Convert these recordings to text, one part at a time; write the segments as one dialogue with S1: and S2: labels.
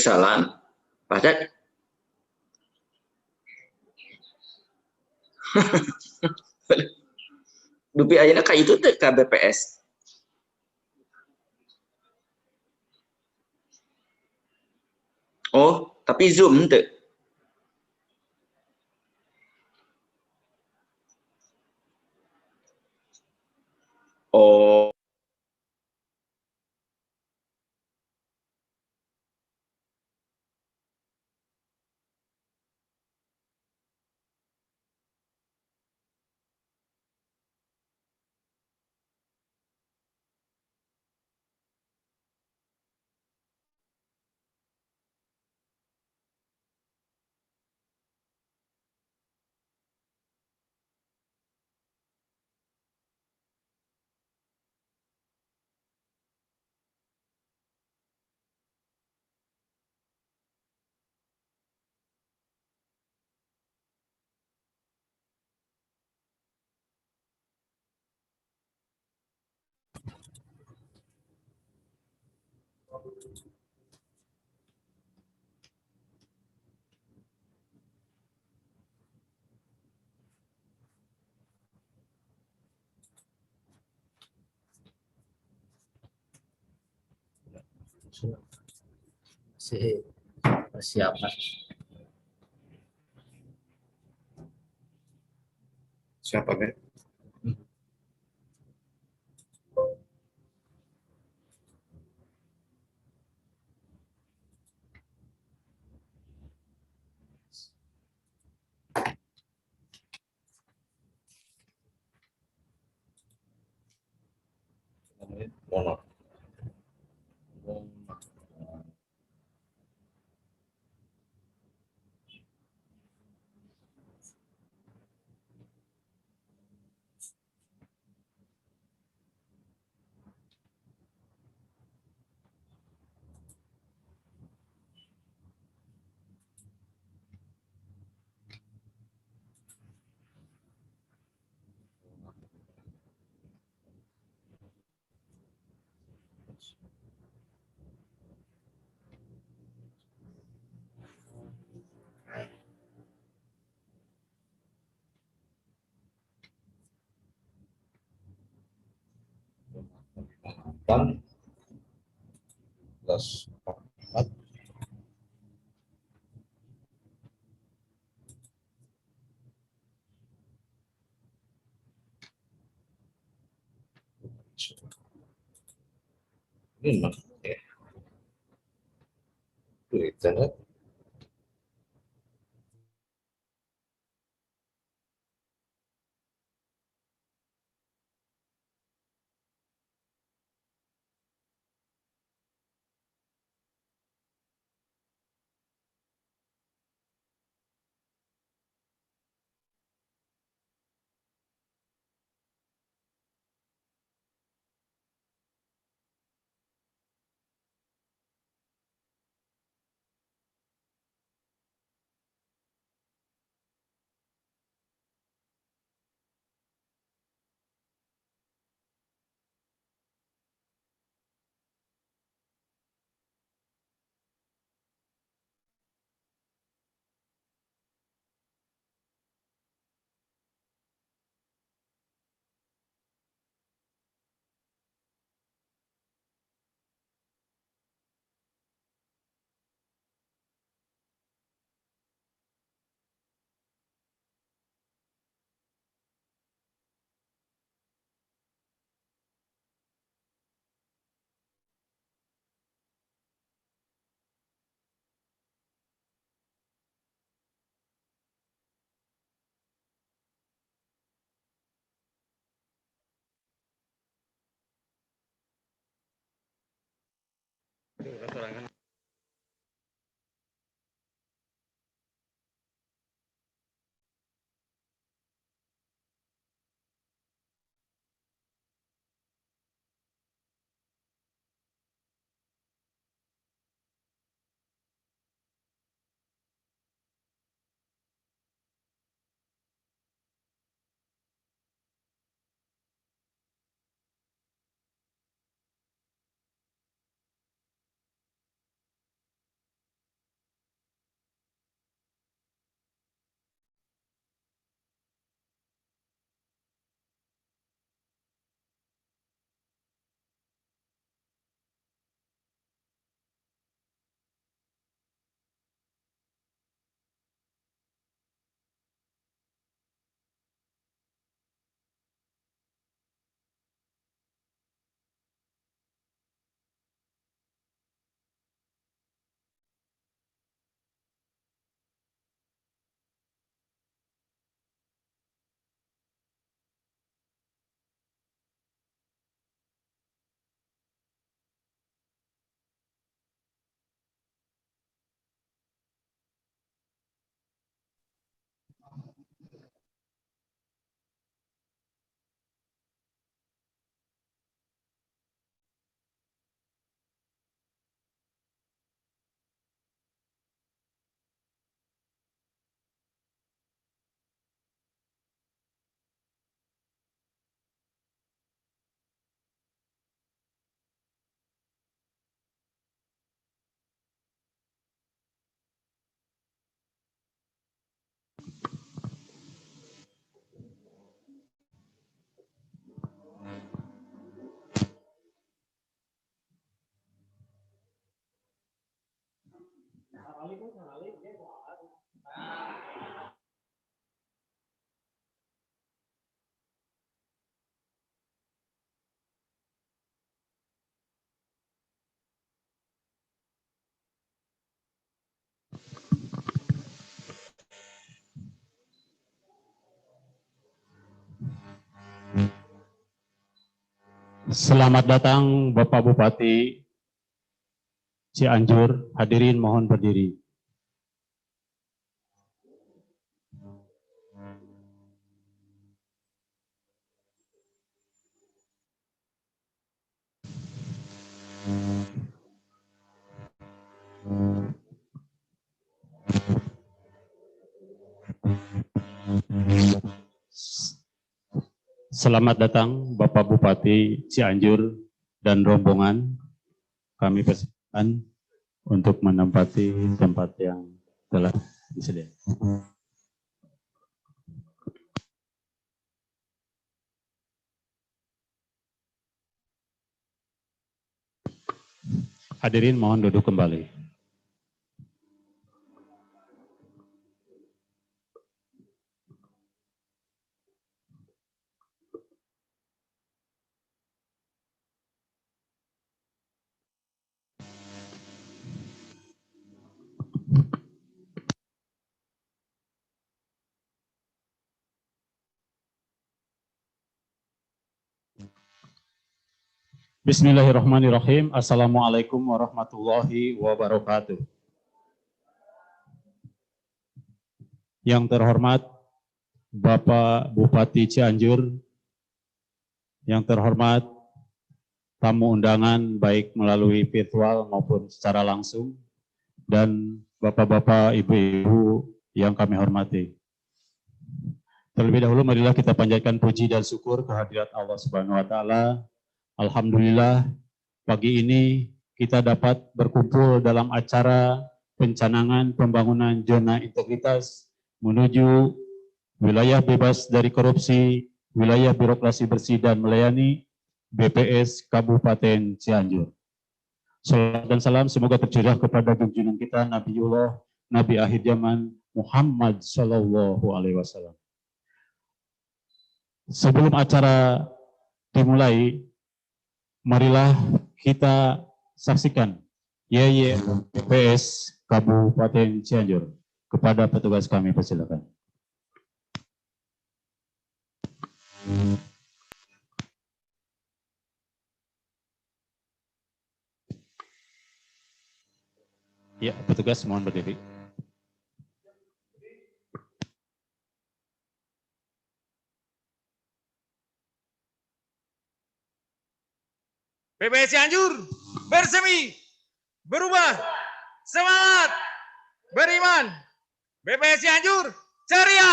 S1: Salam. Pak Dupi ayeuna ka itu teh ka BPS. Oh, tapi Zoom teh. Oh.
S2: Masih persiapan.
S3: Siapa, Ben? Mono. Delapan plus 4 5 ya. Twitter
S1: Aduh, sorangan.
S4: Selamat datang Bapak Bupati Cianjur, hadirin mohon berdiri. Selamat datang Bapak Bupati Cianjur dan rombongan. Kami persilakan untuk menempati tempat yang telah disediakan. Hadirin mohon duduk kembali. Bismillahirrahmanirrahim. Assalamualaikum warahmatullahi wabarakatuh. Yang terhormat Bapak Bupati Cianjur, yang terhormat tamu undangan baik melalui virtual maupun secara langsung, dan Bapak-bapak, Ibu-ibu yang kami hormati. Terlebih dahulu marilah kita panjatkan puji dan syukur kehadirat Allah Subhanahu wa taala. Alhamdulillah pagi ini kita dapat berkumpul dalam acara pencanangan pembangunan zona integritas menuju wilayah bebas dari korupsi, wilayah birokrasi bersih dan melayani BPS Kabupaten Cianjur. Salam dan salam semoga tercurah kepada junjungan kita Nabiullah, Nabi akhir zaman Muhammad Shallallahu Alaihi Wasallam. Sebelum acara dimulai, marilah kita saksikan BPS Kabupaten Cianjur. Kepada petugas kami persilakan. Ya, petugas mohon berdiri.
S5: BPS Cianjur bersemi, berubah, semangat, beriman. BPS Cianjur ceria,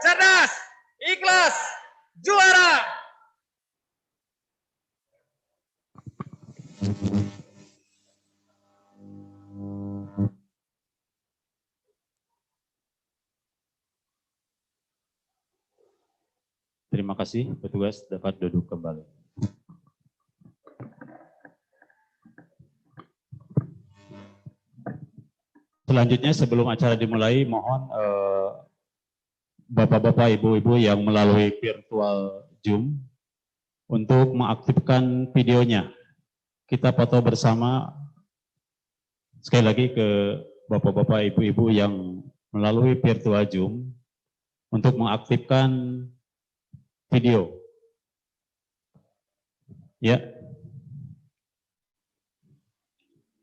S5: cerdas, ikhlas, juara.
S4: Terima kasih, petugas dapat duduk kembali. Selanjutnya sebelum acara dimulai, mohon Bapak-bapak, Ibu-ibu yang melalui virtual Zoom untuk mengaktifkan videonya. Kita foto bersama, sekali lagi ke Bapak-bapak, Ibu-ibu yang melalui virtual Zoom untuk mengaktifkan video. Ya.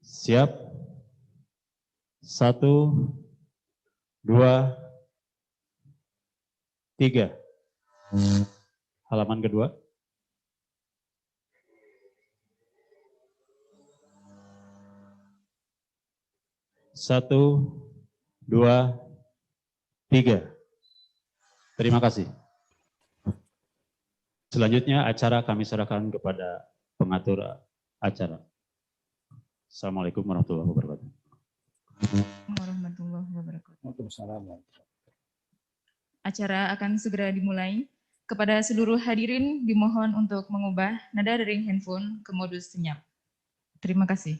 S4: Siap. 1, 2, 3. Halaman kedua. Satu, 2, 3. Terima kasih. Selanjutnya acara kami serahkan kepada pengatur acara. Assalamualaikum warahmatullahi wabarakatuh.
S6: Warahmatullahi wabarakatuh. Acara akan segera dimulai. Kepada seluruh hadirin dimohon untuk mengubah nada dering handphone ke modus senyap. Terima kasih.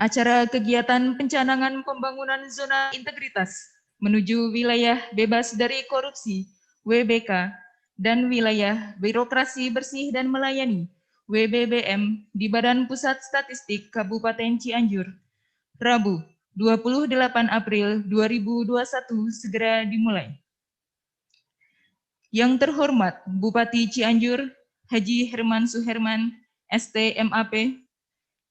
S6: acara kegiatan pencanangan pembangunan zona integritas menuju wilayah bebas dari korupsi WBK dan wilayah birokrasi bersih dan melayani WBBM di Badan Pusat Statistik Kabupaten Cianjur, Rabu 28 April 2021 segera dimulai. Yang terhormat Bupati Cianjur, Haji Herman Suherman, ST MAP,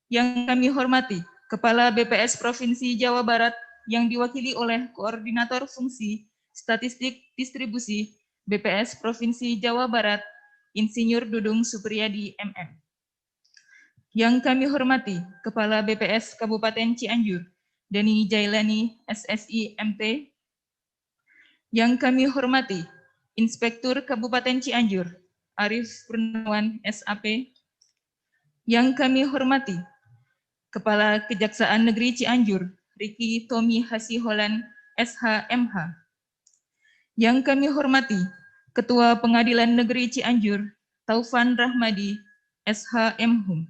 S6: yang kami hormati Kepala BPS Provinsi Jawa Barat yang diwakili oleh Koordinator Fungsi Statistik Distribusi BPS Provinsi Jawa Barat, Insinyur Dudung Supriyadi MM. Yang kami hormati Kepala BPS Kabupaten Cianjur, Deni Jailani SSI MT. Yang kami hormati Inspektur Kabupaten Cianjur, Arif Purnawan SAP. Yang kami hormati Kepala Kejaksaan Negeri Cianjur, Riki Tommy Hasiholan SHMH. Yang kami hormati Ketua Pengadilan Negeri Cianjur, Taufan Rahmadi SHMHum.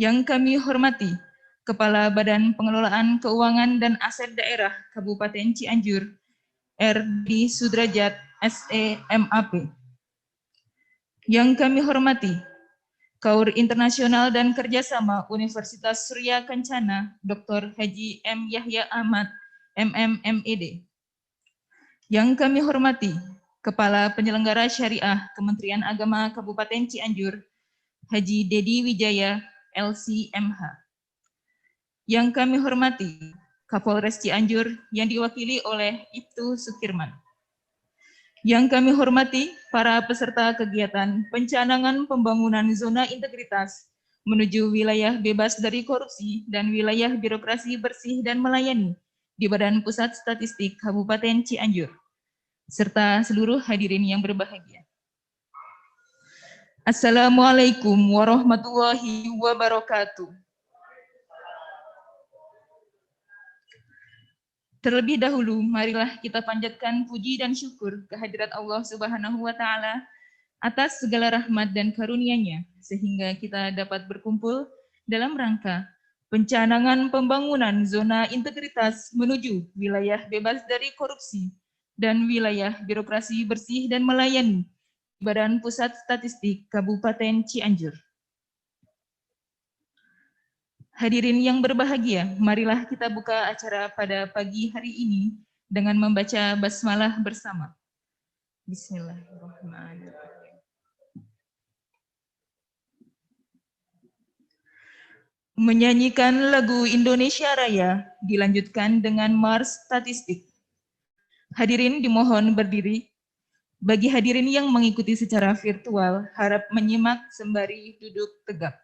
S6: Yang kami hormati Kepala Badan Pengelolaan Keuangan dan Aset Daerah Kabupaten Cianjur, R.D. Sudrajat SEMAP. Yang kami hormati Kaur Internasional dan Kerjasama Universitas Surya Kencana, Dr. Haji M. Yahya Ahmad, MMMED. Yang kami hormati Kepala Penyelenggara Syariah Kementerian Agama Kabupaten Cianjur, Haji Dedi Wijaya, LCMH. Yang kami hormati Kapolres Cianjur yang diwakili oleh Ibtu Sukirman. Yang kami hormati para peserta kegiatan pencanangan pembangunan zona integritas menuju wilayah bebas dari korupsi dan wilayah birokrasi bersih dan melayani di Badan Pusat Statistik Kabupaten Cianjur, serta seluruh hadirin yang berbahagia. Assalamualaikum warahmatullahi wabarakatuh. Terlebih dahulu, marilah kita panjatkan puji dan syukur kehadirat Allah Subhanahu wa Ta'ala atas segala rahmat dan karunia-Nya, sehingga kita dapat berkumpul dalam rangka pencanangan pembangunan zona integritas menuju wilayah bebas dari korupsi dan wilayah birokrasi bersih dan melayani Badan Pusat Statistik Kabupaten Cianjur. Hadirin yang berbahagia, marilah kita buka acara pada pagi hari ini dengan membaca basmalah bersama. Bismillahirrahmanirrahim. Menyanyikan lagu Indonesia Raya dilanjutkan dengan Mars Statistik. Hadirin dimohon berdiri. Bagi hadirin yang mengikuti secara virtual, harap menyimak sembari duduk tegak.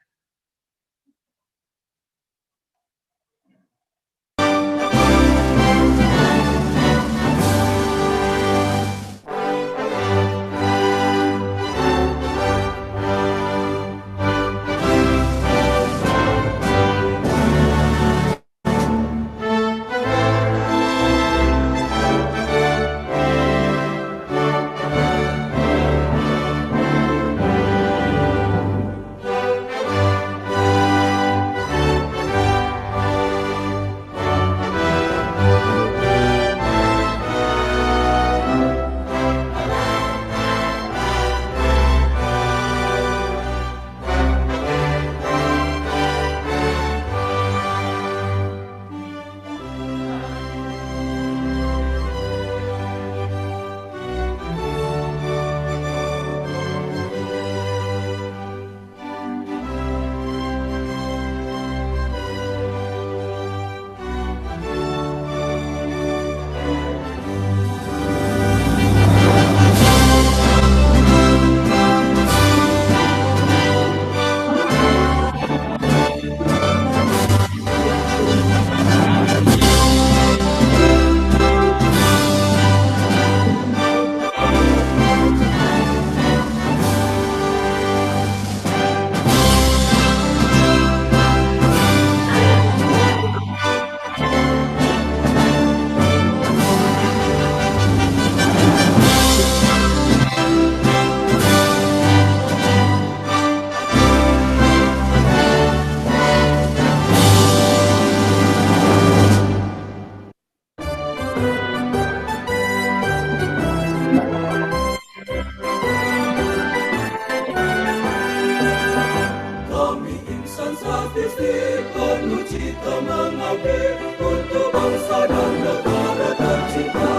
S7: Insan statistik penuh cita mengabdi untuk bangsa dan negara tercinta.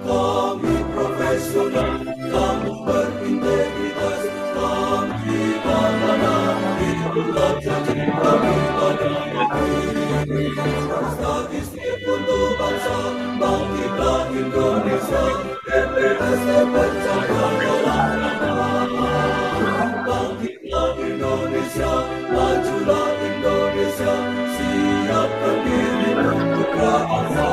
S7: Kami profesional, kamu berintegritas, kami amanah, itulah janji kami pada negeri. Statistik untuk bangsa, bangkitlah Indonesia, BPS terpercaya dalam nama. Bangkitlah Indonesia, majulah Indonesia, siapkan diri untuk bangsa.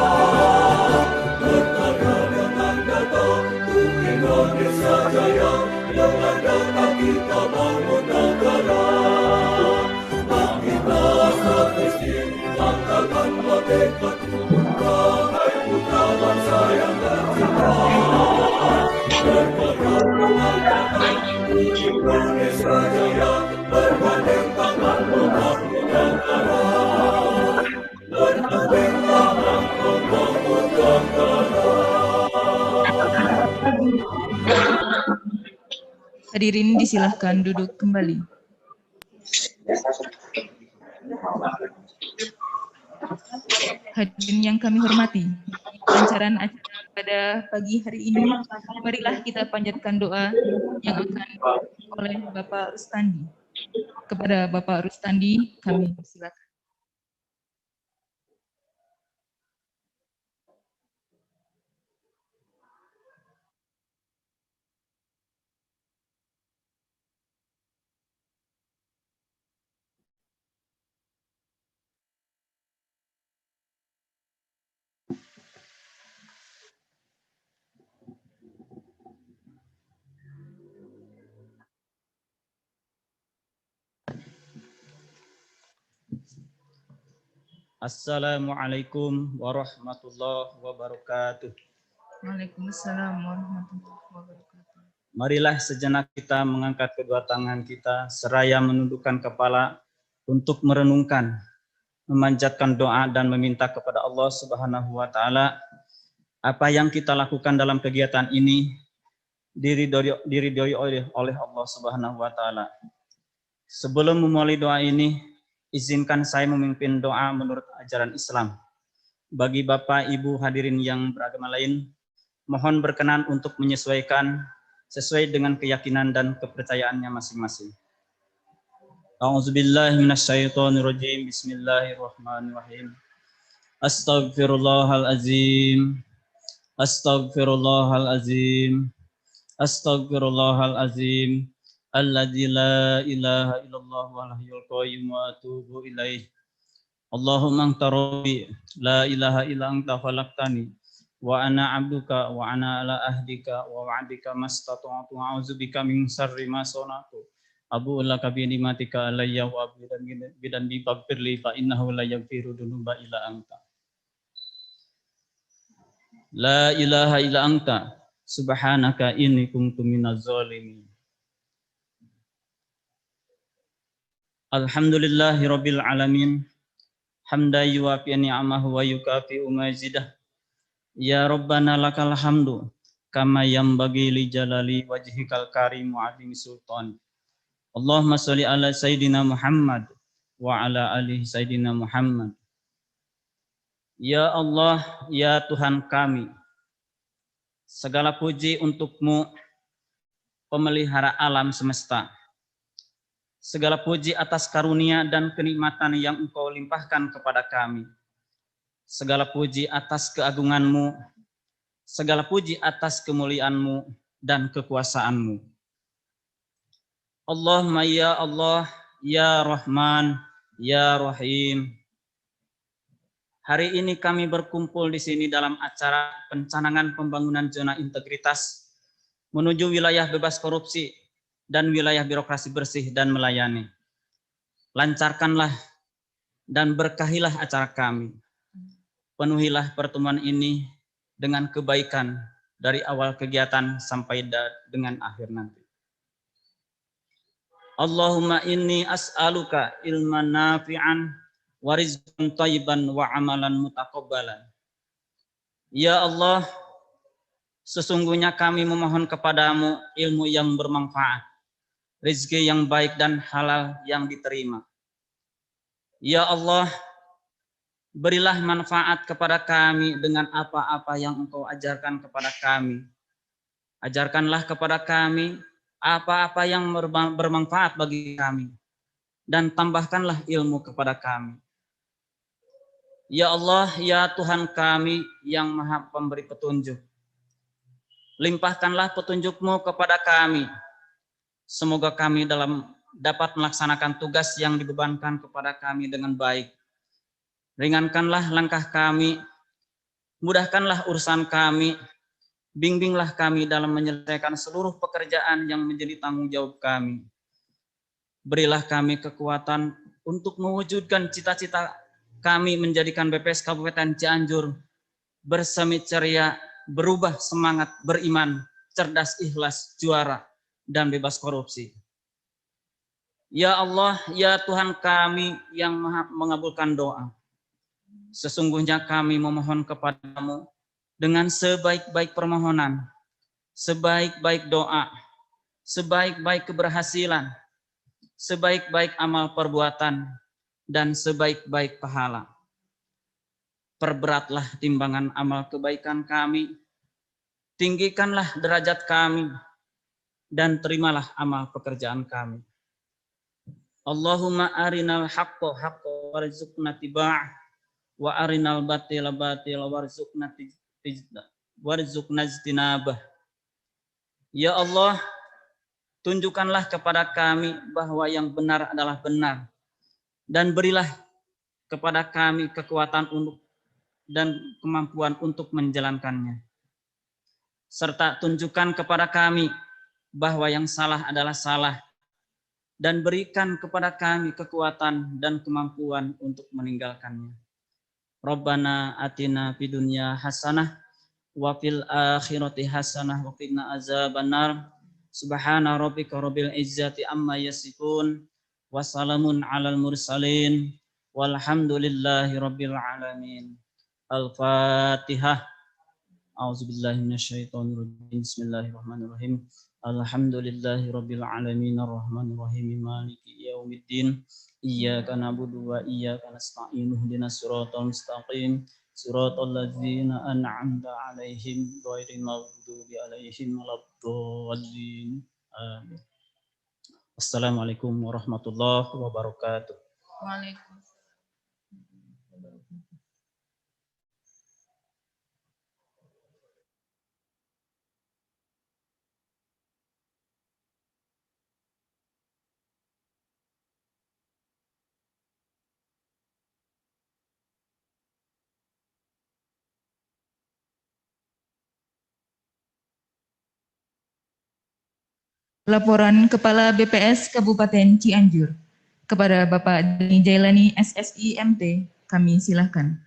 S7: Berkarya dengan data, untuk Indonesia jaya, dengan data kita bangun negara. Bangkitlah statistik, angkatkan tekadmu, bagai putra bangsa yang tercinta. Berkarya dengan data, untuk Indonesia jaya, bergandeng tangan membangun negara. Bergandeng tangan membangun negara.
S6: Hadirin disilahkan duduk kembali. Hadirin yang kami hormati, pelancaran acara pada pagi hari ini, marilah kita panjatkan doa yang akan oleh Bapak Rustandi. Kepada Bapak Rustandi, kami silakan.
S8: Assalamualaikum warahmatullahi wabarakatuh.
S6: Waalaikumsalam warahmatullahi wabarakatuh.
S8: Marilah sejenak kita mengangkat kedua tangan kita seraya menundukkan kepala untuk merenungkan, memanjatkan doa dan meminta kepada Allah Subhanahu wa taala apa yang kita lakukan dalam kegiatan ini diridhoi oleh Allah Subhanahu wa taala. Sebelum memulai doa ini, izinkan saya memimpin doa menurut ajaran Islam. Bagi Bapak, Ibu hadirin yang beragama lain, mohon berkenan untuk menyesuaikan sesuai dengan keyakinan dan kepercayaannya masing-masing. A'udzubillahi minasyaitonirrajim. Bismillahirrahmanirrahim. Astaghfirullahalazim. Astaghfirullahalazim. Astaghfirullahalazim. Alladzi la ilaha illallah wal hayyul qayyum wa atubu ilaih. Allahumma anta rabbi la ilaha illa anta khalaqtani wa ana 'abduka wa ana ala ahdika wa wa'dika mastata'tu a'udzubika min syarri ma sana'tu. Abu laka bi ni'matika alayya wa bidan bi faghfirli fa innahu la yaghfiru dzunuba illa anta. La ilaha illa anta subhanaka inni kuntu minaz zalimin. Alhamdulillahi rabbil alamin. Hamdan yuwafi ni'amahu wa yukafi'u mazidah. Ya Rabbana lakal hamdu kama yanbaghi li jalali wajhikal karim wa 'azimi sultan. Allahumma shalli ala sayidina Muhammad wa ala alihi sayidina Muhammad. Ya Allah, ya Tuhan kami, segala puji untuk-Mu, pemelihara alam semesta. Segala puji atas karunia dan kenikmatan yang Engkau limpahkan kepada kami. Segala puji atas keagungan-Mu, segala puji atas kemuliaan-Mu dan kekuasaan-Mu. Allahumma ya Allah, ya Rahman, ya Rahim. Hari ini kami berkumpul di sini dalam acara pencanangan pembangunan zona integritas menuju wilayah bebas korupsi dan wilayah birokrasi bersih dan melayani. Lancarkanlah dan berkahilah acara kami. Penuhilah pertemuan ini dengan kebaikan dari awal kegiatan sampai dengan akhir nanti. Allahumma inni as'aluka ilman nafi'an wa rizqan thayyiban wa amalan mutaqabbalan. Ya Allah, sesungguhnya kami memohon kepadamu ilmu yang bermanfaat, rezeki yang baik dan halal yang diterima. Ya Allah, berilah manfaat kepada kami dengan apa-apa yang Engkau ajarkan kepada kami. Ajarkanlah kepada kami apa-apa yang bermanfaat bagi kami, dan tambahkanlah ilmu kepada kami. Ya Allah, ya Tuhan kami yang Maha Pemberi petunjuk, limpahkanlah petunjuk-Mu kepada kami. Semoga kami dapat melaksanakan tugas yang dibebankan kepada kami dengan baik. Ringankanlah langkah kami, mudahkanlah urusan kami, bimbinglah kami dalam menyelesaikan seluruh pekerjaan yang menjadi tanggung jawab kami. Berilah kami kekuatan untuk mewujudkan cita-cita kami menjadikan BPS Kabupaten Cianjur bersemi ceria, berubah semangat, beriman, cerdas, ikhlas, juara, dan bebas korupsi. Ya Allah, ya Tuhan kami yang Maha mengabulkan doa. Sesungguhnya kami memohon kepadamu dengan sebaik-baik permohonan, sebaik-baik doa, sebaik-baik keberhasilan, sebaik-baik amal perbuatan, dan sebaik-baik pahala. Perberatlah timbangan amal kebaikan kami, tinggikanlah derajat kami, dan terimalah amal pekerjaan kami. Allahumma arinal haqqa haqqa warzuqna tiba'ah, wa arinal batila batila warzuqna ijtinabah. Ya Allah, tunjukkanlah kepada kami bahwa yang benar adalah benar, dan berilah kepada kami kekuatan dan kemampuan untuk menjalankannya. Serta tunjukkan kepada kami bahwa yang salah adalah salah, dan berikan kepada kami kekuatan dan kemampuan untuk meninggalkannya. Rabbana atina fid dunya hasanah wa fil akhirati hasanah wa qina azabannar. Subhana rabbika rabbil izzati amma yasifun wa salamun alal mursalin walhamdulillahi rabbil alamin. Al-Fatihah. A'udzubillahi minasyaitonir rajim. Bismillahirrahmanirrahim. Alhamdulillahi rabbil alamin arrahmanir rahim maliki yaumiddin. Iyyaka na'budu wa iyyaka nasta'in. Ihdinas siratal mustaqim. Siratal ladzina an'amta 'alaihim ghairil maghdubi 'alaihim waladdallin. Amin. Assalamualaikum warahmatullahi wabarakatuh.
S6: Waalaikumsalam. Laporan Kepala BPS Kabupaten Cianjur kepada Bapak Dani Jailani SSI MT, kami silakan.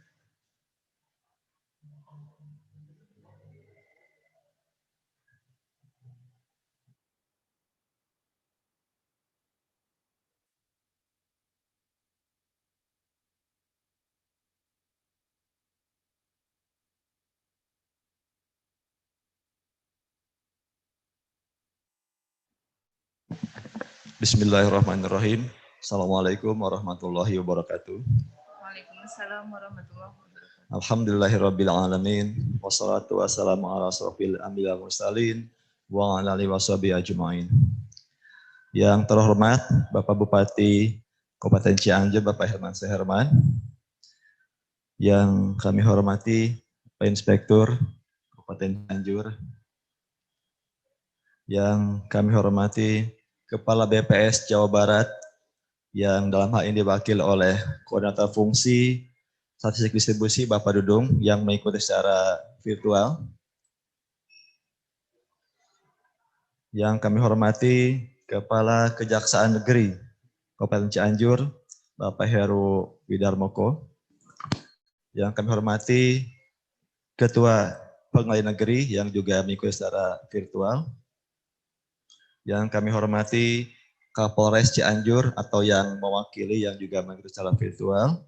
S9: Bismillahirrahmanirrahim. Assalamualaikum warahmatullahi wabarakatuh.
S6: Waalaikumsalam warahmatullahi wabarakatuh.
S9: Alhamdulillahirabbil alamin. Wassalatu wassalamu ala asrofil anbiya'i wal mursalin wa ala alihi washabihi ajmain. Yang terhormat Bapak Bupati Kabupaten Cianjur, Bapak Herman Suherman. Yang kami hormati Pak Inspektur Kabupaten Cianjur. Yang kami hormati Kepala BPS Jawa Barat yang dalam hal ini diwakil oleh Koordinator Fungsi Statistik Distribusi Bapak Dudung yang mengikuti secara virtual. Yang kami hormati Kepala Kejaksaan Negeri Kabupaten Cianjur Bapak Heru Widarmoko. Yang kami hormati Ketua Pengadilan Negeri yang juga mengikuti secara virtual. Yang kami hormati Kapolres Cianjur atau yang mewakili yang juga mengikuti secara virtual.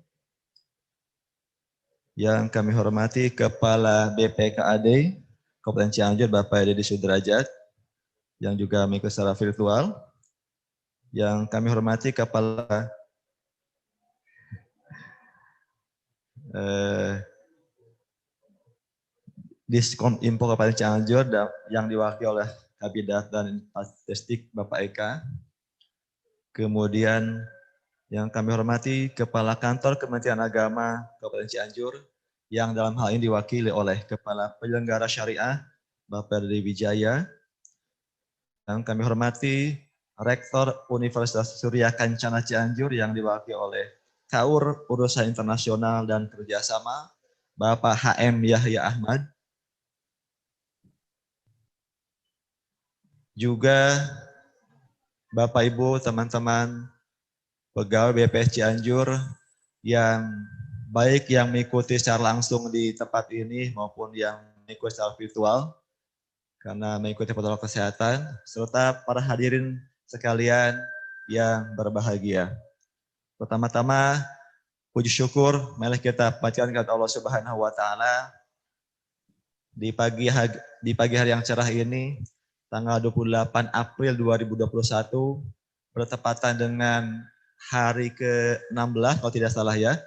S9: Yang kami hormati Kepala BPKAD Kabupaten Cianjur Bapak Dedi Sudrajat yang juga mengikuti secara virtual. Yang kami hormati Kepala Diskom Info Kabupaten Cianjur yang diwakili oleh Kabid dan Statistik Bapak Eka. Kemudian yang kami hormati Kepala Kantor Kementerian Agama Kabupaten Cianjur yang dalam hal ini diwakili oleh Kepala Penyelenggara Syariah Bapak Dede Wijaya. Yang kami hormati Rektor Universitas Surya Kencana Cianjur yang diwakili oleh Kaur Urusan Internasional dan Kerjasama Bapak HM Yahya Ahmad. Juga Bapak Ibu, teman-teman pegawai BPS Cianjur yang baik yang mengikuti secara langsung di tempat ini maupun yang mengikuti secara virtual karena mengikuti protokol kesehatan, serta para hadirin sekalian yang berbahagia. Pertama-tama, puji syukur mari kita panjatkan kepada Allah Subhanahu wa taala di pagi hari yang cerah ini, tanggal 28 April 2021, bertepatan dengan hari ke-16 kalau tidak salah ya,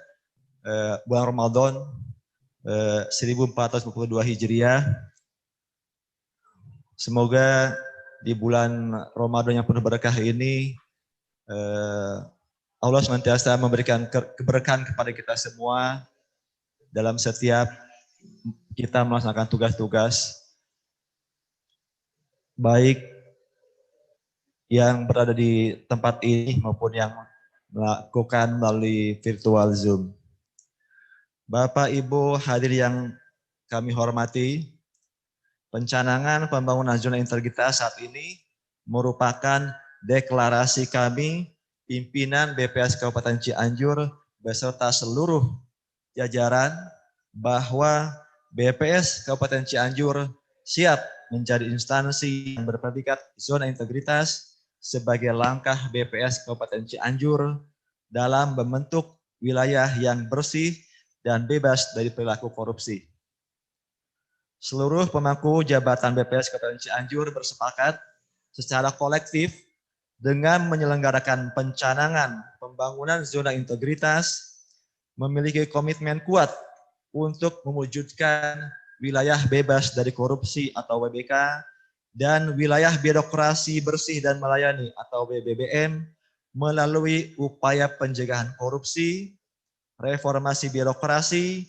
S9: bulan Ramadan 1442 Hijriah. Semoga di bulan Ramadan yang penuh berkah ini Allah senantiasa memberikan keberkahan kepada kita semua dalam setiap kita melaksanakan tugas-tugas baik yang berada di tempat ini maupun yang melakukan melalui virtual Zoom. Bapak Ibu hadir yang kami hormati, pencanangan pembangunan zona integritas saat ini merupakan deklarasi kami pimpinan BPS Kabupaten Cianjur beserta seluruh jajaran bahwa BPS Kabupaten Cianjur siap menjadi instansi yang berpredikat zona integritas sebagai langkah BPS Kabupaten Cianjur dalam membentuk wilayah yang bersih dan bebas dari perilaku korupsi. Seluruh pemangku jabatan BPS Kabupaten Cianjur bersepakat secara kolektif dengan menyelenggarakan pencanangan pembangunan zona integritas, memiliki komitmen kuat untuk mewujudkan wilayah bebas dari korupsi atau WBK, dan wilayah birokrasi bersih dan melayani atau WBBM melalui upaya pencegahan korupsi, reformasi birokrasi,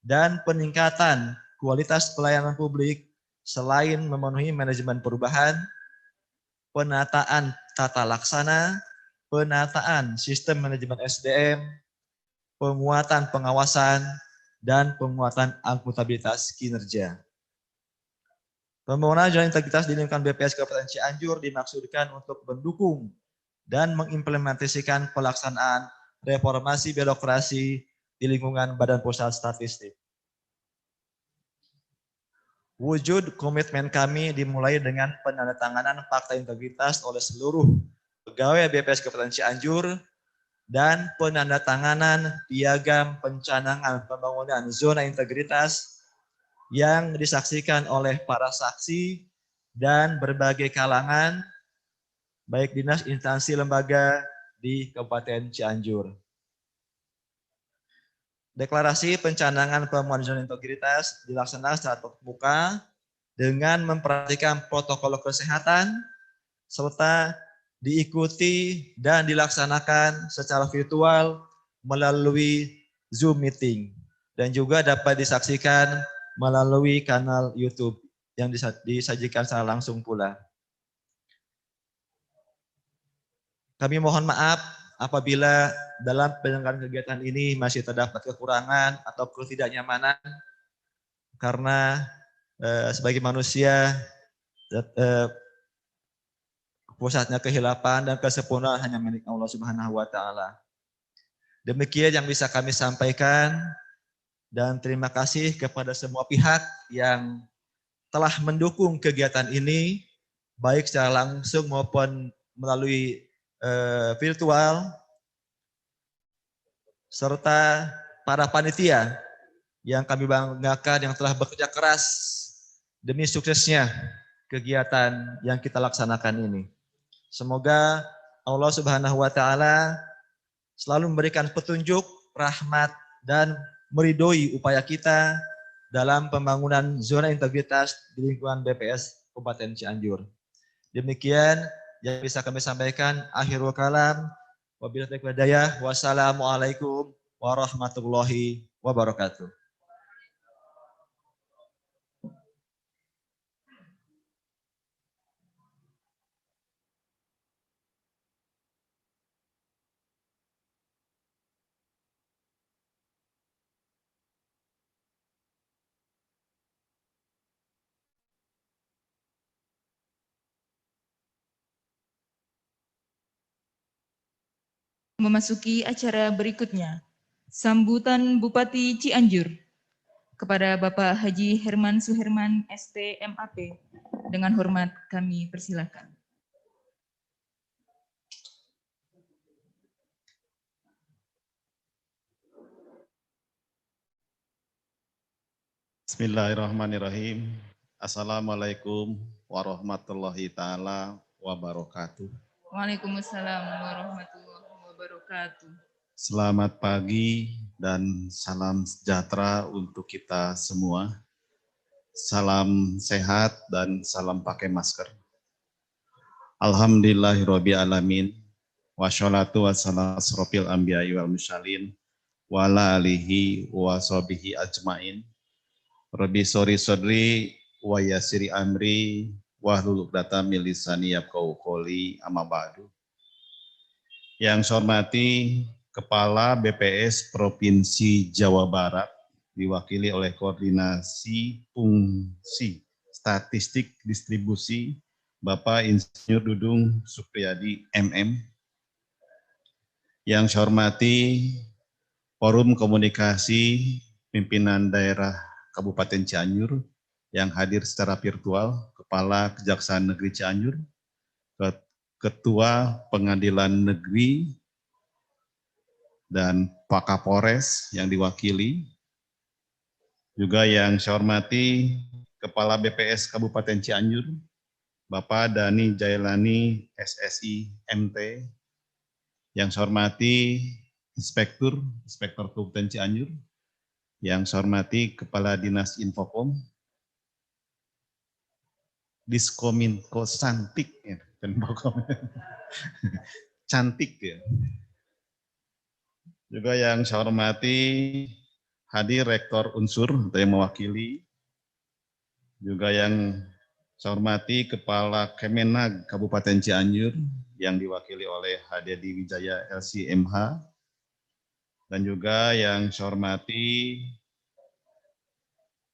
S9: dan peningkatan kualitas pelayanan publik selain memenuhi manajemen perubahan, penataan tata laksana, penataan sistem manajemen SDM, penguatan pengawasan, dan penguatan akuntabilitas kinerja. Pembangunan zona integritas di lingkungan BPS Kabupaten Cianjur dimaksudkan untuk mendukung dan mengimplementasikan pelaksanaan reformasi birokrasi di lingkungan Badan Pusat Statistik. Wujud komitmen kami dimulai dengan penandatanganan fakta integritas oleh seluruh pegawai BPS Kabupaten Cianjur dan penandatanganan piagam pencanangan pembangunan zona integritas yang disaksikan oleh para saksi dan berbagai kalangan, baik dinas, instansi, lembaga di Kabupaten Cianjur. Deklarasi pencanangan pembangunan zona integritas dilaksanakan secara tatap muka dengan memperhatikan protokol kesehatan serta diikuti dan dilaksanakan secara virtual melalui Zoom meeting dan juga dapat disaksikan melalui kanal YouTube yang disajikan secara langsung pula. Kami mohon maaf apabila dalam penyelenggaraan kegiatan ini masih terdapat kekurangan atau ketidaknyamanan karena sebagai manusia pusatnya kehilapan dan kesempurnaan hanya milik Allah Subhanahu wa taala. Demikian yang bisa kami sampaikan dan terima kasih kepada semua pihak yang telah mendukung kegiatan ini baik secara langsung maupun melalui virtual, serta para panitia yang kami banggakan yang telah bekerja keras demi suksesnya kegiatan yang kita laksanakan ini. Semoga Allah Subhanahu wa taala selalu memberikan petunjuk, rahmat dan meridhoi upaya kita dalam pembangunan zona integritas di lingkungan BPS Kabupaten Cianjur. Demikian yang bisa kami sampaikan. Akhirul kalam. Wabillahi taufiq wal hidayah. Wassalamualaikum warahmatullahi wabarakatuh.
S6: Memasuki acara berikutnya, sambutan Bupati Cianjur kepada Bapak Haji Herman Suherman, ST MAP. Dengan hormat kami persilakan.
S10: Bismillahirrahmanirrahim. Assalamualaikum warahmatullahi taala wabarakatuh.
S6: Waalaikumsalam warahmatullahi wabarakatuh.
S10: Selamat pagi dan salam sejahtera untuk kita semua. Salam sehat dan salam pakai masker. Alhamdulillahirabbil alamin. Wassalatu wassalamu asrofil anbiya'i wal mursalin wa ala alihi wa sahbihi ajmain. Rabbi sori sodri wa yasiri amri wa hlul 'uqdatam min lisani yafqahu qouli, amma ba'du. Yang saya hormati Kepala BPS Provinsi Jawa Barat diwakili oleh Koordinasi Fungsi Statistik Distribusi Bapak Insinyur Dudung Supriyadi MM. Yang saya hormati Forum Komunikasi Pimpinan Daerah Kabupaten Cianjur yang hadir secara virtual, Kepala Kejaksaan Negeri Cianjur, Ketua Pengadilan Negeri, dan Pak Kapolres yang diwakili. Juga yang saya hormati Kepala BPS Kabupaten Cianjur, Bapak Dani Jailani SSI MT. Yang saya hormati Inspektur Kabupaten Cianjur. Yang saya hormati Kepala Dinas Infocom, Diskominfo Cantik, ya, cantik ya. Juga yang saya hormati hadir Rektor Unsur atau yang mewakili. Juga yang saya hormati Kepala Kemenag Kabupaten Cianjur yang diwakili oleh Haryadi Wijaya LCMH. Dan juga yang saya hormati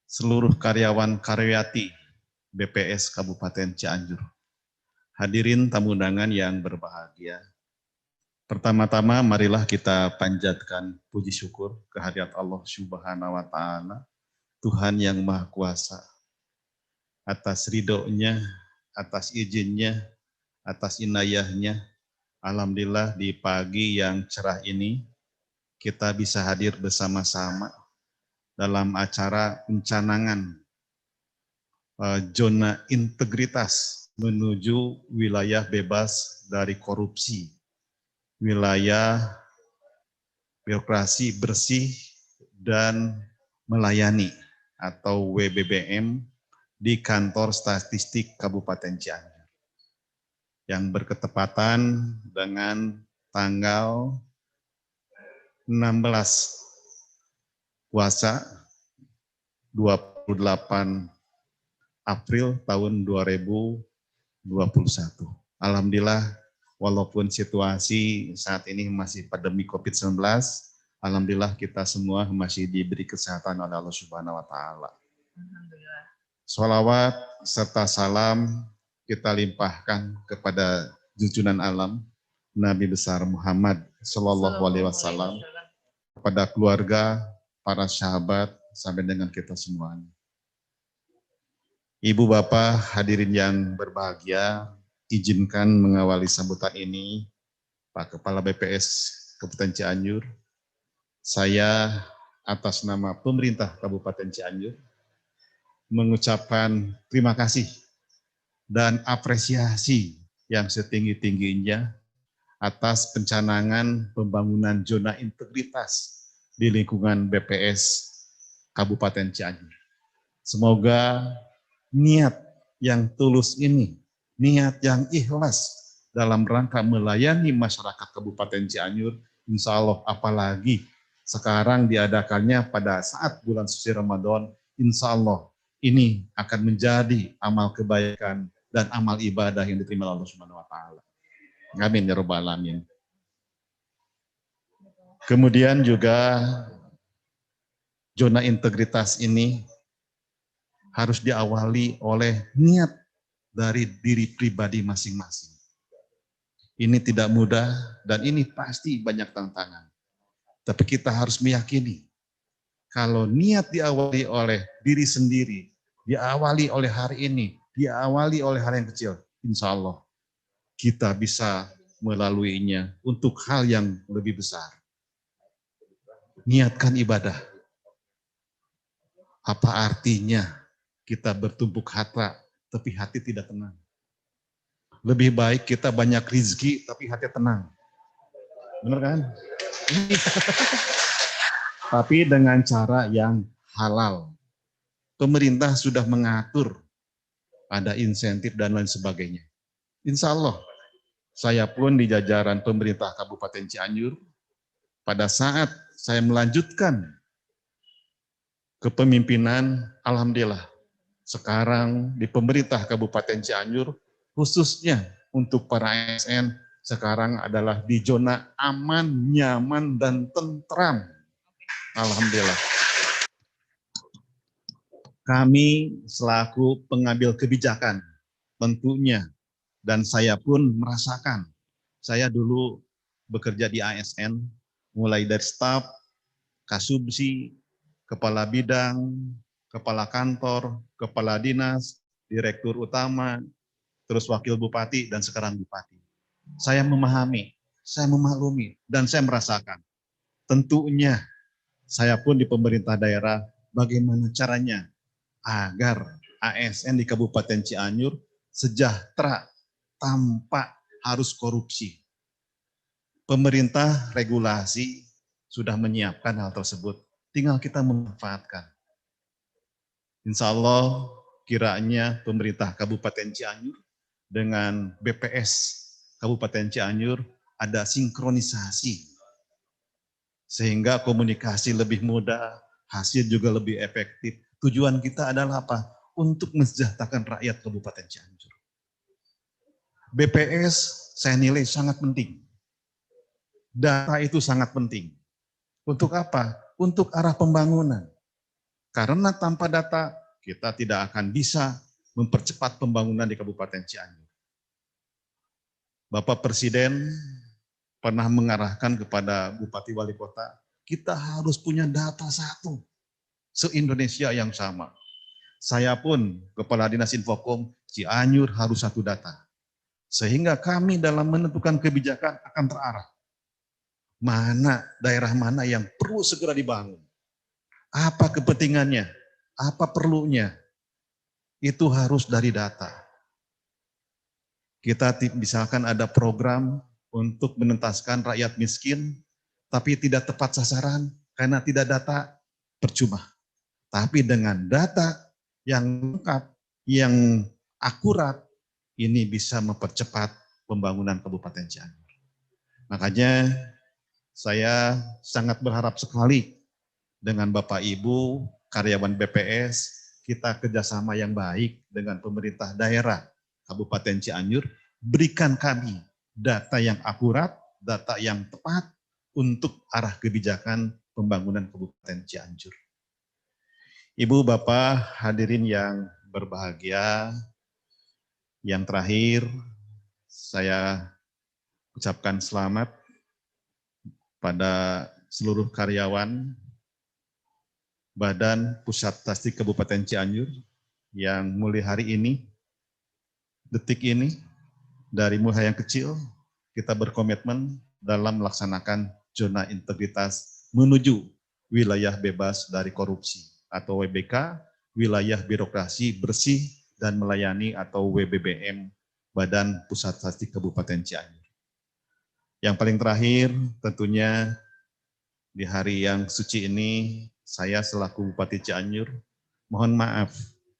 S10: seluruh karyawan karyawati BPS Kabupaten Cianjur. Hadirin tamu undangan yang berbahagia. Pertama-tama marilah kita panjatkan puji syukur kehadirat Allah Subhanahu wa taala, Tuhan yang Maha Kuasa. Atas ridhonya, atas izinnya, atas inayahnya, alhamdulillah di pagi yang cerah ini kita bisa hadir bersama-sama dalam acara pencanangan zona integritas menuju wilayah bebas dari korupsi, wilayah birokrasi bersih dan melayani atau WBBM di Kantor Statistik Kabupaten Cianjur yang berketepatan dengan tanggal 16 puasa 28 April tahun 2021. Alhamdulillah, walaupun situasi saat ini masih pandemi COVID-19, alhamdulillah kita semua masih diberi kesehatan oleh Allah Subhanahu wa taala.
S6: Alhamdulillah.
S10: Sholawat serta salam kita limpahkan kepada junjungan alam Nabi besar Muhammad Sallallahu Alaihi Wasallam, kepada keluarga, para sahabat, sampai dengan kita semuanya. Ibu Bapak hadirin yang berbahagia, izinkan mengawali sambutan ini Pak Kepala BPS Kabupaten Cianjur. Saya atas nama pemerintah Kabupaten Cianjur mengucapkan terima kasih dan apresiasi yang setinggi-tingginya atas pencanangan pembangunan zona integritas di lingkungan BPS Kabupaten Cianjur. Semoga niat yang tulus ini, niat yang ikhlas dalam rangka melayani masyarakat Kabupaten Cianjur, insya Allah apalagi sekarang diadakannya pada saat bulan suci Ramadan, insya Allah ini akan menjadi amal kebaikan dan amal ibadah yang diterima oleh Allah Subhanahu wa Ta'ala. Amin ya rabbal alamin. Kemudian juga zona integritas ini harus diawali oleh niat dari diri pribadi masing-masing. Ini tidak mudah dan ini pasti banyak tantangan. Tapi kita harus meyakini kalau niat diawali oleh diri sendiri, diawali oleh hari ini, diawali oleh hal yang kecil, insya Allah kita bisa melaluinya untuk hal yang lebih besar. Niatkan ibadah. Apa artinya kita bertumpuk harta tapi hati tidak tenang? Lebih baik kita banyak rezeki tapi hati tenang. Benar kan? Tapi dengan cara yang halal. Pemerintah sudah mengatur, ada insentif dan lain sebagainya. Insya Allah, saya pun di jajaran pemerintah Kabupaten Cianjur, pada saat saya melanjutkan kepemimpinan, alhamdulillah, sekarang di pemerintah Kabupaten Cianjur, khususnya untuk para ASN, sekarang adalah di zona aman, nyaman, dan tentram. Alhamdulillah. Kami selaku pengambil kebijakan, tentunya, dan saya pun merasakan, saya dulu bekerja di ASN, mulai dari staf, kasubsi, kepala bidang, kepala kantor, kepala dinas, direktur utama, terus wakil bupati, dan sekarang bupati. Saya memahami, saya memaklumi, dan saya merasakan. Tentunya saya pun di pemerintah daerah, bagaimana caranya agar ASN di Kabupaten Cianjur sejahtera tanpa harus korupsi. Pemerintah regulasi sudah menyiapkan hal tersebut, tinggal kita memanfaatkan. Insya Allah kiranya pemerintah Kabupaten Cianjur dengan BPS Kabupaten Cianjur ada sinkronisasi sehingga komunikasi lebih mudah, hasil juga lebih efektif. Tujuan kita adalah apa? Untuk mensejahterakan rakyat Kabupaten Cianjur. BPS saya nilai sangat penting. Data itu sangat penting. Untuk apa? Untuk arah pembangunan. Karena tanpa data kita tidak akan bisa mempercepat pembangunan di Kabupaten Cianjur. Bapak Presiden pernah mengarahkan kepada Bupati Wali Kota, kita harus punya data satu, se-Indonesia yang sama. Saya pun, Kepala Dinas Infokom, Cianjur harus satu data. Sehingga kami dalam menentukan kebijakan akan terarah. Mana, daerah mana yang perlu segera dibangun. Apa kepentingannya, apa perlunya, itu harus dari data. Kita misalkan ada program untuk menuntaskan rakyat miskin, tapi tidak tepat sasaran karena tidak data, percuma. Tapi dengan data yang lengkap, yang akurat, ini bisa mempercepat pembangunan Kabupaten Cianjur. Makanya saya sangat berharap sekali dengan Bapak Ibu, karyawan BPS, kita kerjasama yang baik dengan pemerintah daerah Kabupaten Cianjur, berikan kami data yang akurat, data yang tepat untuk arah kebijakan pembangunan Kabupaten Cianjur. Ibu, Bapak, hadirin yang berbahagia, yang terakhir saya ucapkan selamat pada seluruh karyawan Badan Pusat Statistik Kabupaten Cianjur yang mulai hari ini, detik ini, dari mulai yang kecil, kita berkomitmen dalam melaksanakan zona integritas menuju wilayah bebas dari korupsi atau WBK, wilayah birokrasi bersih dan melayani atau WBBM, Badan Pusat Statistik Kabupaten Cianjur. Yang paling terakhir tentunya di hari yang suci ini, saya selaku Bupati Cianjur mohon maaf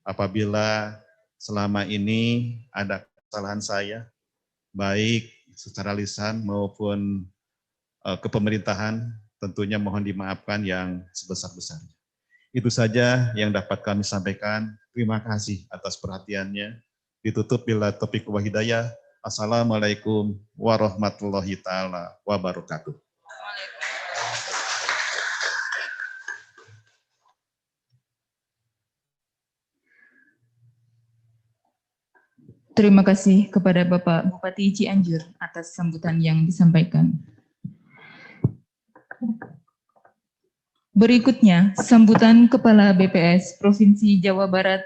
S10: apabila selama ini ada kesalahan saya, baik secara lisan maupun kepemerintahan, tentunya mohon dimaafkan yang sebesar-besarnya. Itu saja yang dapat kami sampaikan. Terima kasih atas perhatiannya. Ditutup bila taufiq wa hidayah. Assalamualaikum warahmatullahi taala wabarakatuh.
S6: Terima kasih kepada Bapak Bupati Cianjur atas sambutan yang disampaikan. Berikutnya, sambutan Kepala BPS Provinsi Jawa Barat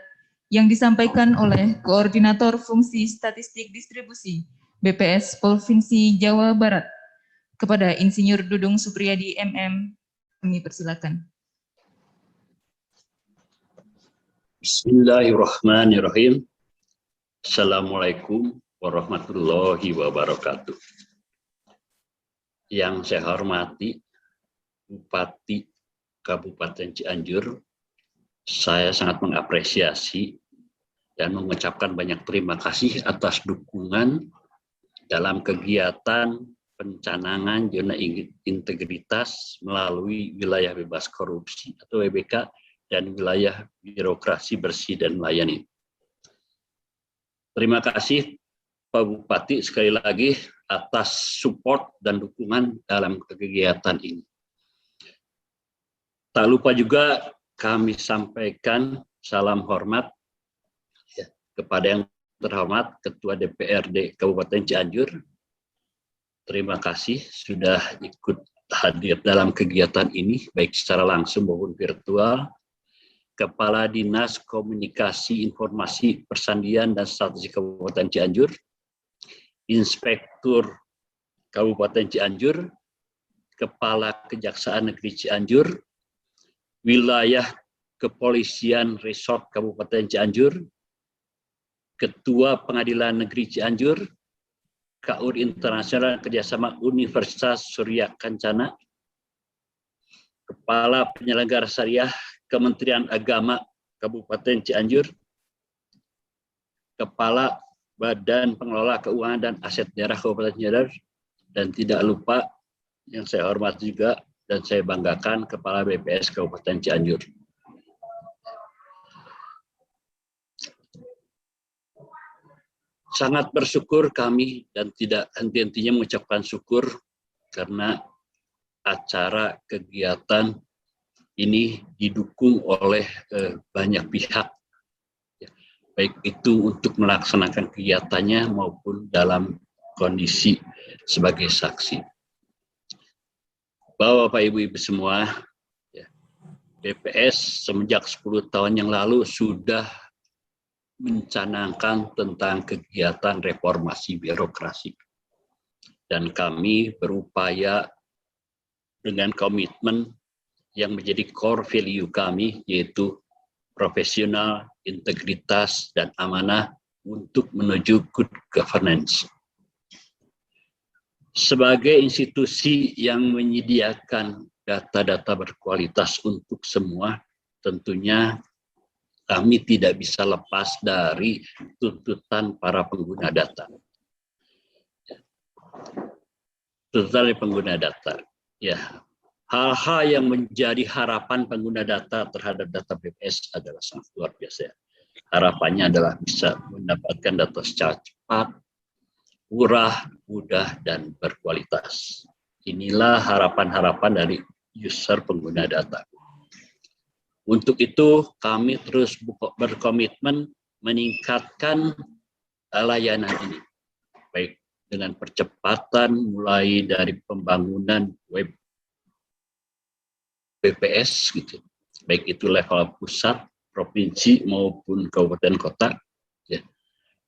S6: yang disampaikan oleh Koordinator Fungsi Statistik Distribusi BPS Provinsi Jawa Barat kepada Insinyur Dudung Supriyadi MM. Kami persilakan.
S11: Bismillahirrahmanirrahim. Assalamualaikum warahmatullahi wabarakatuh. Yang saya hormati Bupati Kabupaten Cianjur, saya sangat mengapresiasi dan mengucapkan banyak terima kasih atas dukungan dalam kegiatan pencanangan zona integritas melalui wilayah bebas korupsi atau WBK dan wilayah birokrasi bersih dan melayani. Terima kasih Pak Bupati sekali lagi atas support dan dukungan dalam kegiatan ini. Tak lupa juga kami sampaikan salam hormat ya, kepada yang terhormat Ketua DPRD Kabupaten Cianjur. Terima kasih sudah ikut hadir dalam kegiatan ini, baik secara langsung maupun virtual. Kepala Dinas Komunikasi Informasi Persandian dan Statistik Kabupaten Cianjur, Inspektur Kabupaten Cianjur, Kepala Kejaksaan Negeri Cianjur, Wilayah Kepolisian Resort Kabupaten Cianjur, Ketua Pengadilan Negeri Cianjur, KUR Internasional Kerjasama Universitas Surya Kencana, Kepala Penyelenggara Syariah Kementerian Agama Kabupaten Cianjur, Kepala Badan Pengelola Keuangan dan Aset Daerah Kabupaten Cianjur, dan tidak lupa yang saya hormati juga dan saya banggakan Kepala BPS Kabupaten Cianjur. Sangat bersyukur kami dan tidak henti-hentinya mengucapkan syukur karena acara kegiatan ini didukung oleh banyak pihak, ya, baik itu untuk melaksanakan kegiatannya maupun dalam kondisi sebagai saksi. Bapak Ibu semua, ya, BPS semenjak 10 tahun yang lalu sudah mencanangkan tentang kegiatan reformasi birokrasi. Dan kami berupaya dengan komitmen yang menjadi core value kami, yaitu profesional, integritas, dan amanah untuk menuju good governance. Sebagai institusi yang menyediakan data-data berkualitas untuk semua, tentunya kami tidak bisa lepas dari tuntutan para pengguna data. Tuntutan dari pengguna data. Ya, hal-hal yang menjadi harapan pengguna data terhadap data BPS adalah sangat luar biasa. Harapannya adalah bisa mendapatkan data secara cepat, murah, mudah, dan berkualitas. Inilah harapan-harapan dari user pengguna data. Untuk itu, kami terus berkomitmen meningkatkan layanan ini, baik dengan percepatan mulai dari pembangunan web BPS, gitu, baik itu level pusat, provinsi maupun kabupaten kota, ya,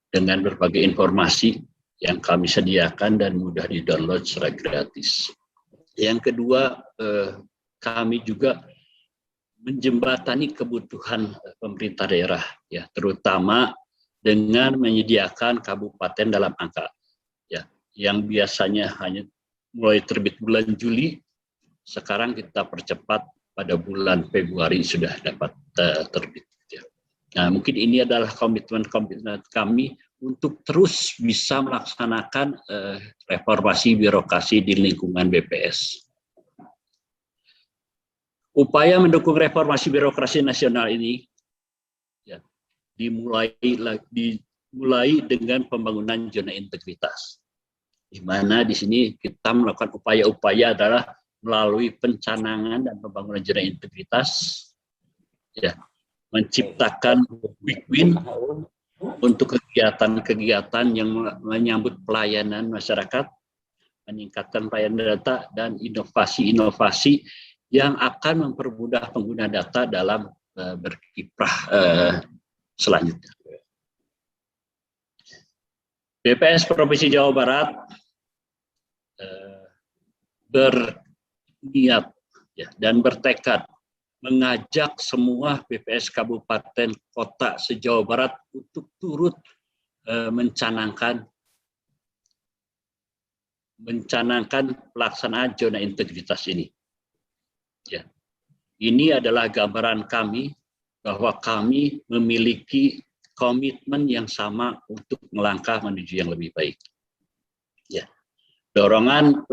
S11: dengan berbagai informasi yang kami sediakan dan mudah di-download secara gratis. Yang kedua, kami juga menjembatani kebutuhan pemerintah daerah, ya, terutama dengan menyediakan kabupaten dalam angka, ya, yang biasanya hanya mulai terbit bulan Juli, sekarang kita percepat pada bulan Februari sudah dapat terbit. Ya. Nah, mungkin ini adalah komitmen kami untuk terus bisa melaksanakan reformasi birokrasi di lingkungan BPS. Upaya mendukung reformasi birokrasi nasional ini ya, dimulai dengan pembangunan zona integritas, di mana di sini kita melakukan upaya-upaya adalah melalui pencanangan dan pembangunan zona integritas, ya, menciptakan quick win untuk kegiatan-kegiatan yang menyambut pelayanan masyarakat, meningkatkan pelayanan data, dan inovasi-inovasi yang akan mempermudah pengguna data dalam berkiprah selanjutnya. BPS Provinsi Jawa Barat berniat ya, dan bertekad mengajak semua BPS kabupaten kota se-Jawa Barat untuk turut mencanangkan pelaksanaan zona integritas ini. Ya. Ini adalah gambaran kami bahwa kami memiliki komitmen yang sama untuk melangkah menuju yang lebih baik. Ya. Dorongan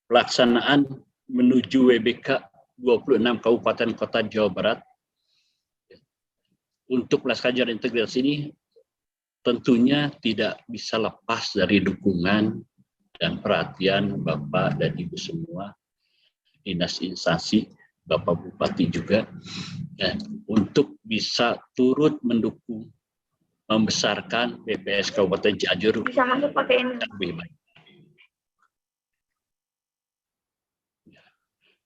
S11: pelaksanaan menuju WBK 26 Kabupaten Kota Jawa Barat untuk melaksanakan zona integritas ini tentunya tidak bisa lepas dari dukungan dan perhatian Bapak dan Ibu semua, dinas instansi, Bapak Bupati juga, untuk bisa turut mendukung, membesarkan BPS Kabupaten Cianjur
S12: bisa masuk pakai ini.
S11: lebih baik.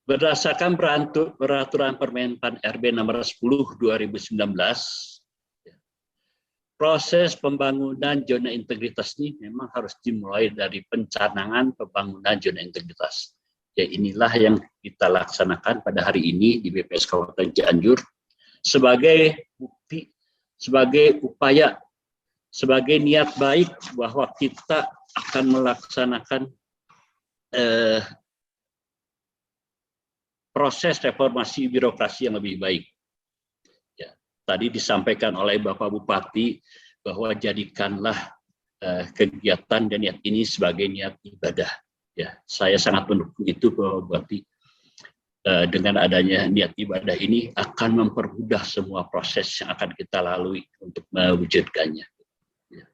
S11: Berdasarkan peraturan Permenpan RB nomor 10 2019, proses pembangunan zona integritas ini memang harus dimulai dari pencanangan pembangunan zona integritas. Ya, inilah yang kita laksanakan pada hari ini di BPS Kabupaten Cianjur sebagai bukti, sebagai upaya, sebagai niat baik bahwa kita akan melaksanakan proses reformasi birokrasi yang lebih baik. Ya, tadi disampaikan oleh Bapak Bupati bahwa jadikanlah kegiatan dan niat ini sebagai niat ibadah. Ya, saya sangat mendukung itu, Bapak Bupati. Dengan adanya niat ibadah ini akan mempermudah semua proses yang akan kita lalui untuk mewujudkannya. Ya.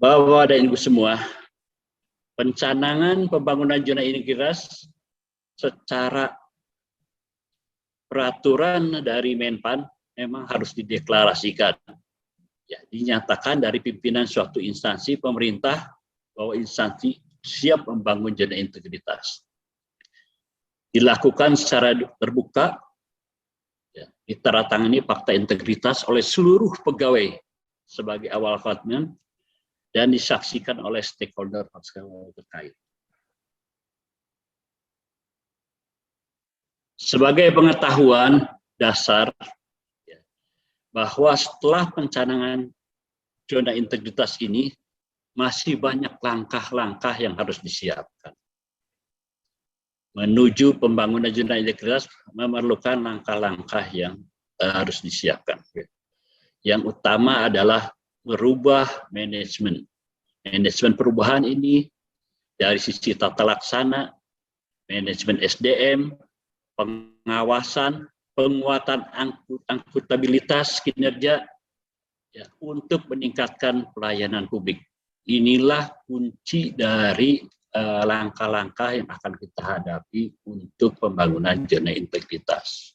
S11: Bapak dan Ibu semua, pencanangan pembangunan zona integritas secara peraturan dari Menpan memang harus dideklarasikan. Ya, dinyatakan dari pimpinan suatu instansi pemerintah bahwa instansi siap membangun zona integritas. Dilakukan secara terbuka, ya, ditandatangani fakta integritas oleh seluruh pegawai sebagai awal komitmen dan disaksikan oleh stakeholder terkait. Sebagai pengetahuan dasar, ya, bahwa setelah pencanangan zona integritas ini, masih banyak langkah-langkah yang harus disiapkan. Menuju pembangunan zona integritas memerlukan langkah-langkah yang harus disiapkan. Yang utama adalah merubah manajemen. Manajemen perubahan ini dari sisi tata laksana, manajemen SDM, pengawasan, penguatan akuntabilitas kinerja, ya, untuk meningkatkan pelayanan publik. Inilah kunci dari langkah-langkah yang akan kita hadapi untuk pembangunan zona integritas.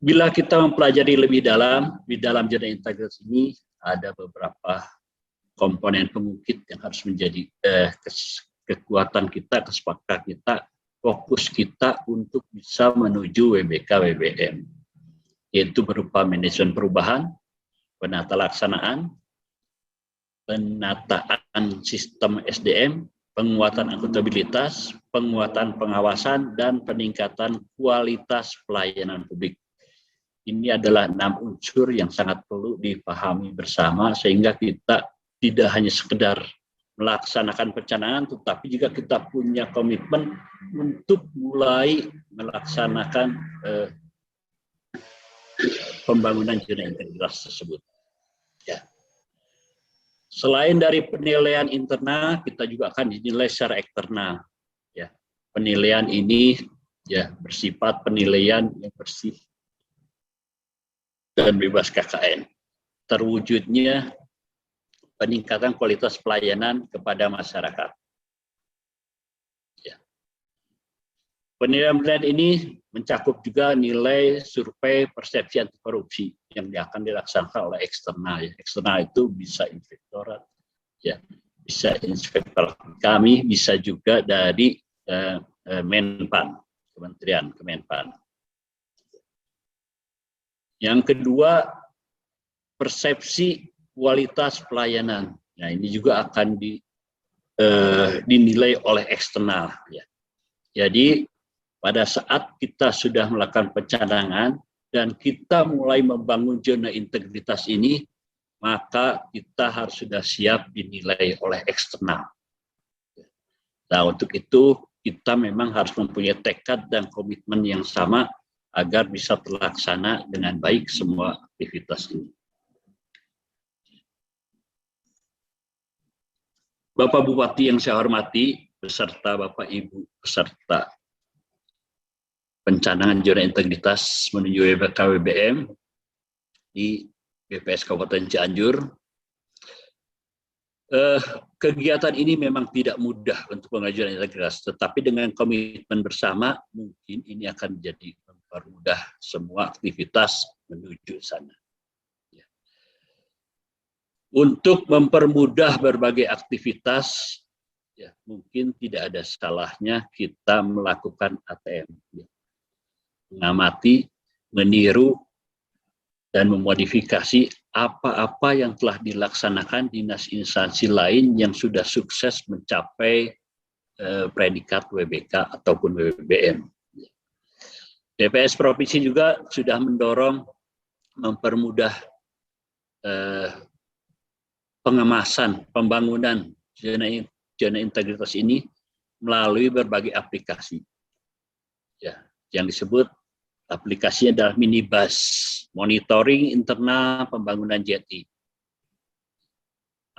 S11: Bila kita mempelajari lebih dalam, di dalam zona integritas ini ada beberapa komponen pengukit yang harus menjadi kekuatan kita, kesepakatan kita, fokus kita untuk bisa menuju WBK WBM, yaitu berupa manajemen perubahan, penata laksanaan, penataan sistem SDM, penguatan akuntabilitas, penguatan pengawasan, dan peningkatan kualitas pelayanan publik. Ini adalah 6 unsur yang sangat perlu dipahami bersama sehingga kita tidak hanya sekedar melaksanakan pencanahan, tetapi juga kita punya komitmen untuk mulai melaksanakan pembangunan zona integritas tersebut. Ya. Selain dari penilaian internal, kita juga akan dinilai secara eksternal. Ya. Penilaian ini ya bersifat penilaian yang bersih dan bebas KKN. Terwujudnya peningkatan kualitas pelayanan kepada masyarakat. Ya. Penilaian ini mencakup juga nilai survei persepsi anti korupsi yang akan dilaksanakan oleh eksternal. Ya. Eksternal itu bisa inspektorat, ya, bisa inspektor kami, bisa juga dari Menpan, Kementerian Kemenpan. Yang kedua, persepsi kualitas pelayanan. Nah, ini juga akan dinilai oleh eksternal. Ya. Jadi pada saat kita sudah melakukan pencanangan dan kita mulai membangun zona integritas ini, maka kita harus sudah siap dinilai oleh eksternal. Nah, untuk itu kita memang harus mempunyai tekad dan komitmen yang sama agar bisa terlaksana dengan baik semua aktivitas ini. Bapak Bupati yang saya hormati, beserta Bapak Ibu peserta pencanangan zona integritas menuju KWBM di BPS Kabupaten Cianjur. Kegiatan ini memang tidak mudah untuk pengajuan integritas, tetapi dengan komitmen bersama mungkin ini akan menjadi mempermudah semua aktivitas menuju sana. Untuk mempermudah berbagai aktivitas, ya, mungkin tidak ada salahnya kita melakukan ATM. Ya. Mengamati, meniru, dan memodifikasi apa-apa yang telah dilaksanakan dinas instansi lain yang sudah sukses mencapai predikat WBK ataupun WBM. BPS Provinsi juga sudah mendorong mempermudah pengemasan, pembangunan zona integritas ini melalui berbagai aplikasi. Ya, yang disebut aplikasinya adalah Minibus, monitoring internal pembangunan JTI.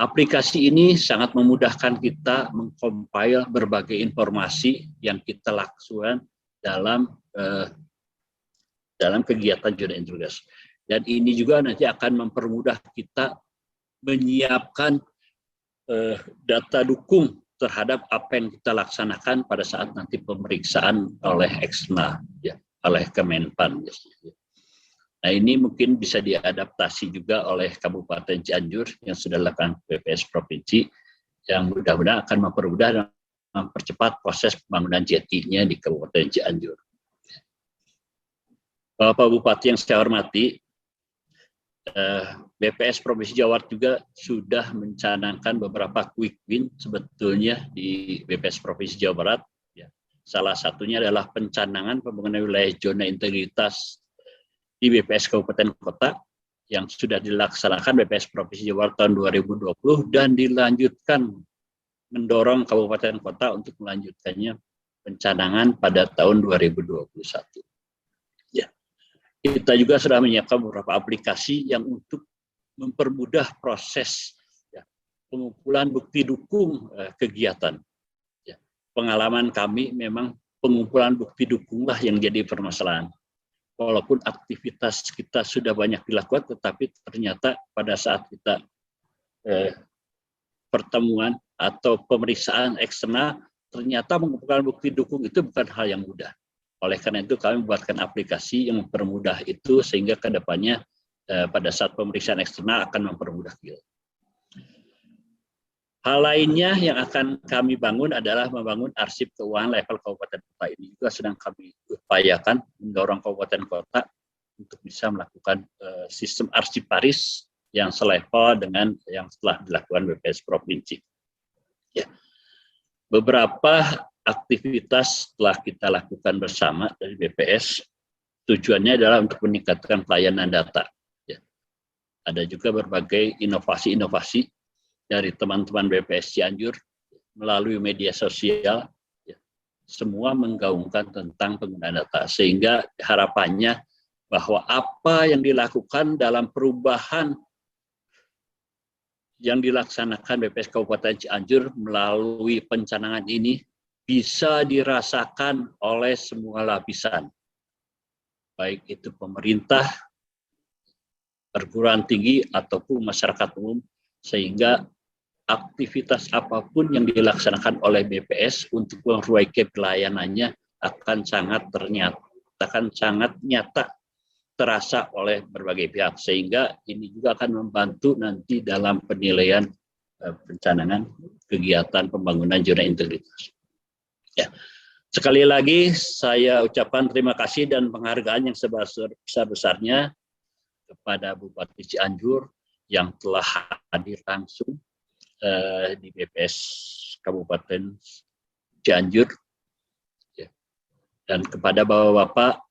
S11: Aplikasi ini sangat memudahkan kita mengcompile berbagai informasi yang kita lakukan dalam kegiatan zona integritas. Dan ini juga nanti akan mempermudah kita menyiapkan data dukung terhadap apa yang kita laksanakan pada saat nanti pemeriksaan oleh eksternal, ya, oleh Kemenpan. Nah, ini mungkin bisa diadaptasi juga oleh Kabupaten Cianjur yang sudah dilakukan BPS Provinsi, yang mudah-mudahan akan mempermudah dan mempercepat proses pembangunan JTI-nya di Kabupaten Cianjur. Bapak Bupati yang saya hormati, BPS Provinsi Jawa Barat juga sudah mencanangkan beberapa quick win sebetulnya di BPS Provinsi Jawa Barat. Ya. Salah satunya adalah pencanangan pembangunan wilayah zona integritas di BPS Kabupaten Kota yang sudah dilaksanakan BPS Provinsi Jawa Barat tahun 2020 dan dilanjutkan mendorong Kabupaten Kota untuk melanjutkannya pencanangan pada tahun 2021. Kita juga sudah menyiapkan beberapa aplikasi yang untuk mempermudah proses, ya, pengumpulan bukti dukung kegiatan. Ya. Pengalaman kami memang pengumpulan bukti dukunglah yang jadi permasalahan. Walaupun aktivitas kita sudah banyak dilakukan, tetapi ternyata pada saat kita pertemuan atau pemeriksaan eksternal, ternyata mengumpulkan bukti dukung itu bukan hal yang mudah. Oleh karena itu kami membuatkan aplikasi yang mempermudah itu sehingga ke depannya pada saat pemeriksaan eksternal akan mempermudah kita. Hal lainnya yang akan kami bangun adalah membangun arsip keuangan level kabupaten kota. Ini juga sedang kami upayakan mendorong kabupaten kota untuk bisa melakukan sistem arsiparis yang selevel dengan yang telah dilakukan BPS Provinsi. Ya. Beberapa aktivitas telah kita lakukan bersama dari BPS, tujuannya adalah untuk meningkatkan pelayanan data. Ya. Ada juga berbagai inovasi-inovasi dari teman-teman BPS Cianjur melalui media sosial, ya, semua menggaungkan tentang penggunaan data, sehingga harapannya bahwa apa yang dilakukan dalam perubahan yang dilaksanakan BPS Kabupaten Cianjur melalui pencanangan ini bisa dirasakan oleh semua lapisan, baik itu pemerintah, perguruan tinggi, ataupun masyarakat umum, sehingga aktivitas apapun yang dilaksanakan oleh BPS untuk memperbaiki pelayanannya akan sangat nyata terasa oleh berbagai pihak, sehingga ini juga akan membantu nanti dalam penilaian pencanangan kegiatan pembangunan zona integritas. Ya, sekali lagi saya ucapkan terima kasih dan penghargaan yang sebesar-besarnya kepada Bupati Cianjur yang telah hadir langsung di BPS Kabupaten Cianjur, ya, dan kepada Bapak-Bapak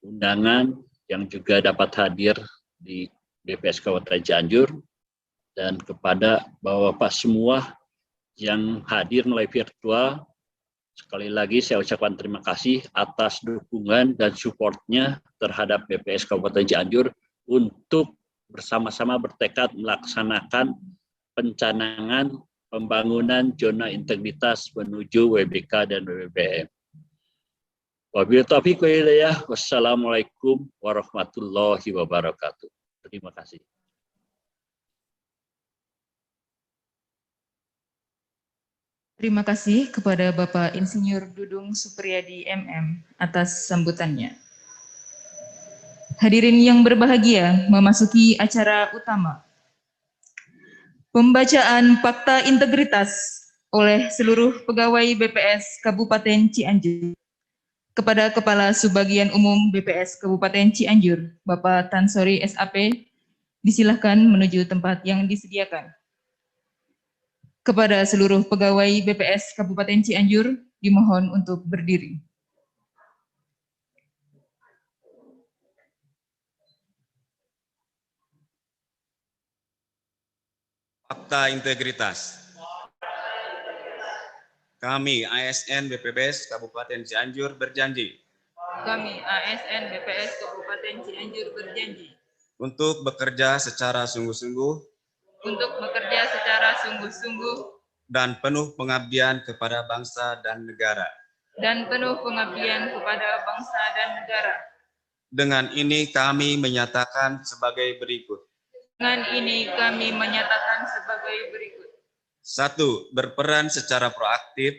S11: undangan yang juga dapat hadir di BPS Kabupaten Cianjur, dan kepada Bapak-Bapak semua yang hadir melalui virtual, sekali lagi saya ucapkan terima kasih atas dukungan dan supportnya terhadap BPS Kabupaten Cianjur untuk bersama-sama bertekad melaksanakan pencanangan pembangunan zona integritas menuju WBK dan WBM. Wabillahi taufiq wal hidayah. Wassalamualaikum warahmatullahi wabarakatuh. Terima kasih.
S6: Terima kasih kepada Bapak Insinyur Dudung Supriyadi MM atas sambutannya. Hadirin yang berbahagia, memasuki acara utama. Pembacaan Fakta Integritas oleh seluruh pegawai BPS Kabupaten Cianjur. Kepada Kepala Subbagian Umum BPS Kabupaten Cianjur, Bapak Tansori SAP, disilahkan menuju tempat yang disediakan. Kepada seluruh pegawai BPS Kabupaten Cianjur, dimohon untuk berdiri.
S12: Fakta integritas. Kami ASN BPS Kabupaten Cianjur berjanji.
S6: Kami ASN BPS Kabupaten Cianjur berjanji.
S12: Untuk bekerja secara sungguh-sungguh.
S6: Untuk bekerja secara sungguh-sungguh.
S12: Dan penuh pengabdian kepada bangsa dan negara.
S6: Dan penuh pengabdian kepada bangsa dan negara.
S12: Dengan ini kami menyatakan sebagai berikut.
S6: Dengan ini kami menyatakan sebagai berikut.
S12: 1. Berperan secara proaktif.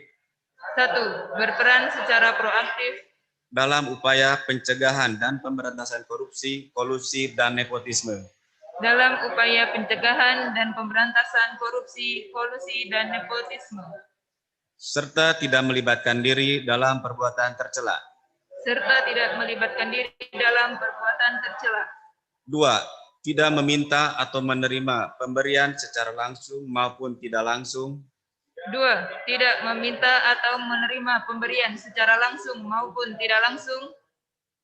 S6: 1. Berperan secara proaktif.
S12: Dalam upaya pencegahan dan pemberantasan korupsi, kolusi, dan nepotisme.
S6: Dalam upaya pencegahan dan pemberantasan korupsi, kolusi, dan nepotisme.
S12: Serta tidak melibatkan diri dalam perbuatan tercela.
S6: Serta tidak melibatkan diri dalam perbuatan tercela.
S12: 2. Tidak meminta atau menerima pemberian secara langsung maupun tidak langsung.
S6: 2. Tidak meminta atau menerima pemberian secara langsung maupun tidak langsung.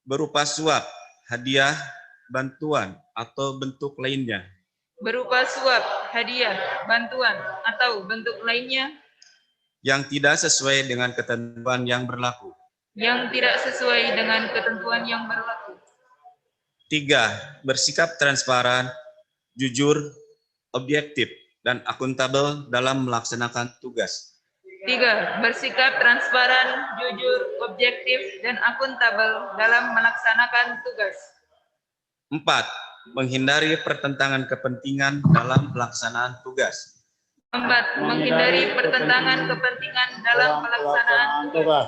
S12: Berupa suap, hadiah, bantuan, atau bentuk lainnya.
S6: Berupa suap, hadiah, bantuan, atau bentuk lainnya.
S12: Yang tidak sesuai dengan ketentuan yang berlaku.
S6: Yang tidak sesuai dengan ketentuan yang berlaku.
S12: 3. Bersikap transparan, jujur, objektif, dan akuntabel dalam melaksanakan tugas.
S6: 3. Bersikap transparan, jujur, objektif, dan akuntabel dalam melaksanakan tugas.
S12: 4. Menghindari pertentangan kepentingan dalam pelaksanaan tugas.
S6: 4. Menghindari pertentangan kepentingan dalam pelaksanaan tugas.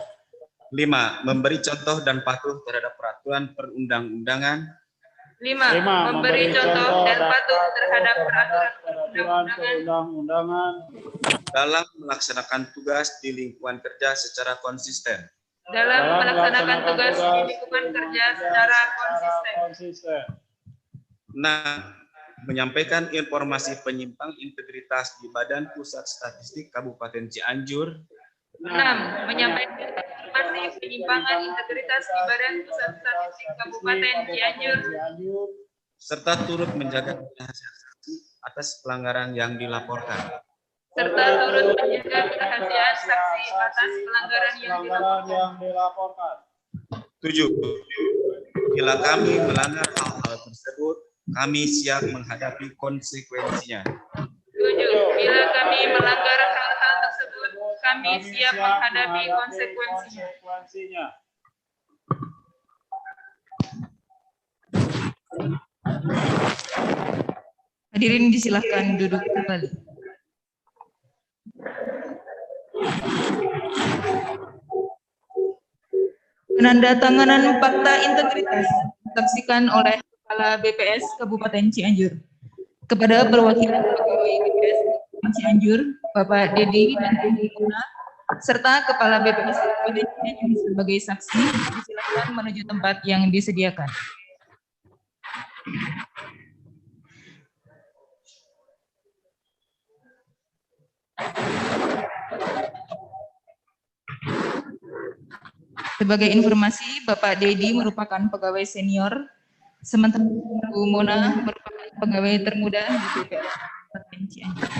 S12: 5. Memberi contoh dan patuh terhadap peraturan perundang-undangan.
S6: 5. Memberi contoh dan patuh terhadap peraturan
S4: perundang-undangan
S12: dalam melaksanakan tugas di lingkungan kerja secara konsisten.
S6: Dalam melaksanakan tugas di lingkungan kerja secara konsisten.
S12: 6. Menyampaikan informasi penyimpang integritas di Badan Pusat Statistik Kabupaten Cianjur.
S6: 6. Menyampaikan informasi penyimpangan integritas di Badan Pusat Statistik Kabupaten Cianjur.
S12: Serta turut menjaga kerahasiaan saksi atas pelanggaran yang dilaporkan.
S6: serta turut menjaga kerahasiaan saksi atas pelanggaran yang dilaporkan.
S12: 7. Bila kami melanggar hal-hal tersebut, kami siap menghadapi konsekuensinya.
S6: 7. Bila kami melanggar hal-hal tersebut, kami siap menghadapi konsekuensinya. Hadirin disilahkan duduk kembali. Penandatanganan fakta integritas disaksikan oleh Kepala BPS Kabupaten Cianjur. Kepada perwakilan pegawai BPS Kabupaten Cianjur, Bapak Dedi dan Ibu Muna, serta Kepala BPS Kabupaten Cianjur sebagai saksi, disilakan menuju tempat yang disediakan. Sebagai informasi, Bapak Dedi merupakan pegawai senior, sementara Bu Mona merupakan pegawai termuda di BPS Kabupaten Cianjur.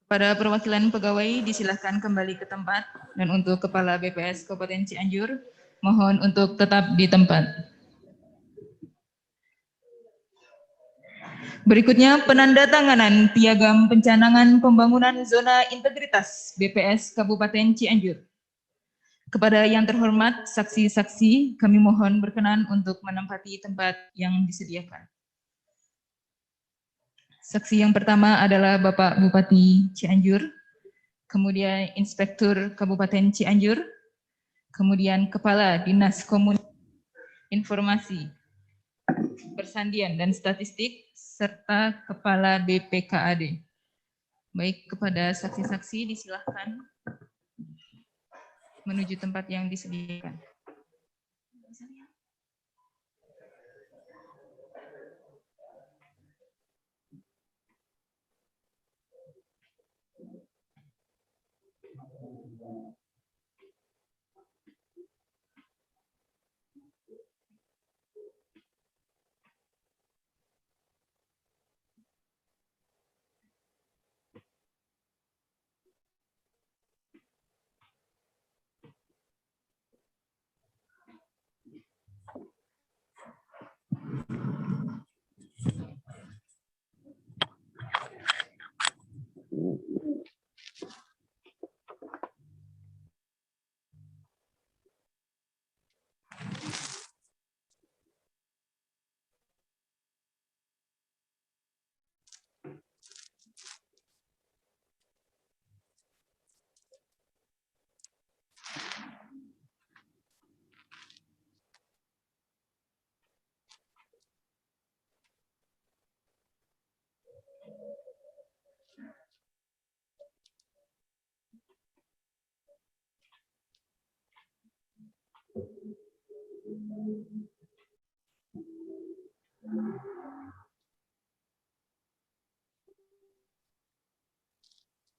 S6: Pada perwakilan pegawai disilahkan kembali ke tempat, dan untuk Kepala BPS Kabupaten Cianjur mohon untuk tetap di tempat. Berikutnya penandatanganan piagam pencanangan pembangunan zona integritas BPS Kabupaten Cianjur. Kepada yang terhormat saksi-saksi, kami mohon berkenan untuk menempati tempat yang disediakan. Saksi yang pertama adalah Bapak Bupati Cianjur, kemudian Inspektur Kabupaten Cianjur, kemudian Kepala Dinas Informasi, Persandian dan Statistik, serta Kepala BPKAD. Baik, kepada saksi-saksi disilahkan menuju tempat yang disediakan.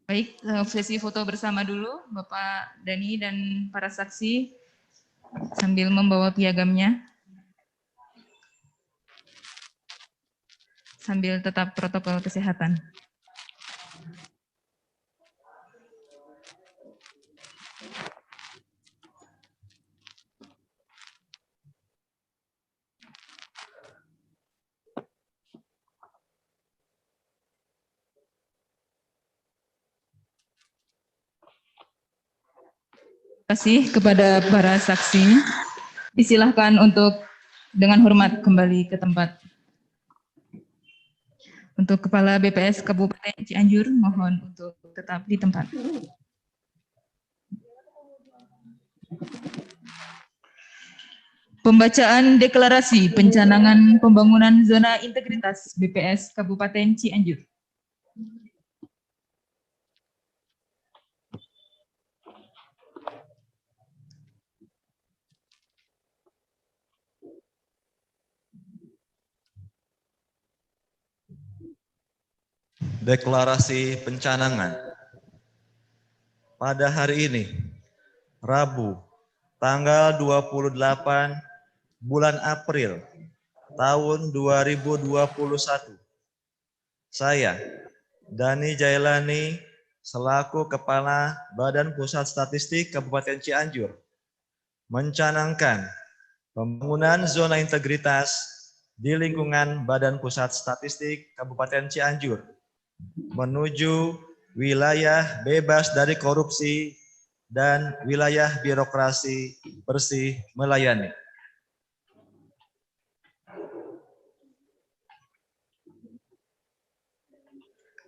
S6: Baik, sesi foto bersama dulu, Bapak Dani dan para saksi sambil membawa piagamnya. Sambil tetap protokol kesehatan. Terima kasih kepada para saksi. Disilahkan untuk dengan hormat kembali ke tempat. Untuk Kepala BPS Kabupaten Cianjur, mohon untuk tetap di tempat. Pembacaan deklarasi pencanangan pembangunan zona integritas BPS Kabupaten Cianjur.
S9: Deklarasi pencanangan. Pada hari ini, Rabu, tanggal 28 bulan April tahun 2021. Saya, Dani Jailani, selaku Kepala Badan Pusat Statistik Kabupaten Cianjur, mencanangkan pembangunan zona integritas di lingkungan Badan Pusat Statistik Kabupaten Cianjur menuju wilayah bebas dari korupsi dan wilayah birokrasi bersih melayani.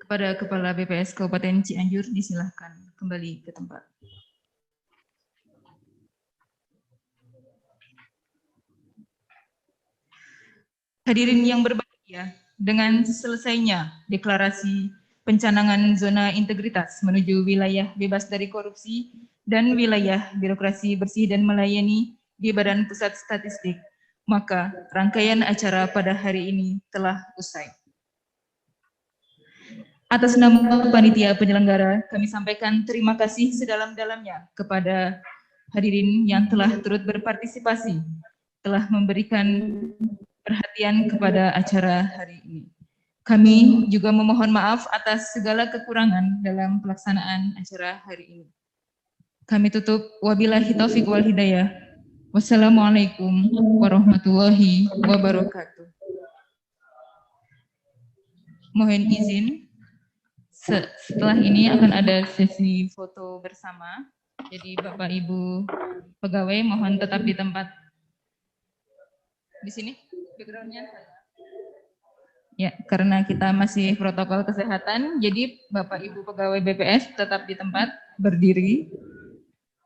S6: Kepada Kepala BPS Kabupaten Cianjur disilahkan kembali ke tempat. Hadirin yang berbahagia, dengan selesainya deklarasi pencanangan zona integritas menuju wilayah bebas dari korupsi dan wilayah birokrasi bersih dan melayani di Badan Pusat Statistik, maka rangkaian acara pada hari ini telah usai. Atas nama panitia penyelenggara, kami sampaikan terima kasih sedalam-dalamnya kepada hadirin yang telah turut berpartisipasi, telah memberikan perhatian kepada acara hari ini. Kami juga memohon maaf atas segala kekurangan dalam pelaksanaan acara hari ini. Kami tutup wabillahi taufiq wal hidayah. Wassalamualaikum warahmatullahi wabarakatuh. Mohon izin, setelah ini akan ada sesi foto bersama. Jadi Bapak Ibu pegawai mohon tetap di tempat. Di sini background-nya. Ya, karena kita masih protokol kesehatan, jadi Bapak Ibu pegawai BPS tetap di tempat, berdiri.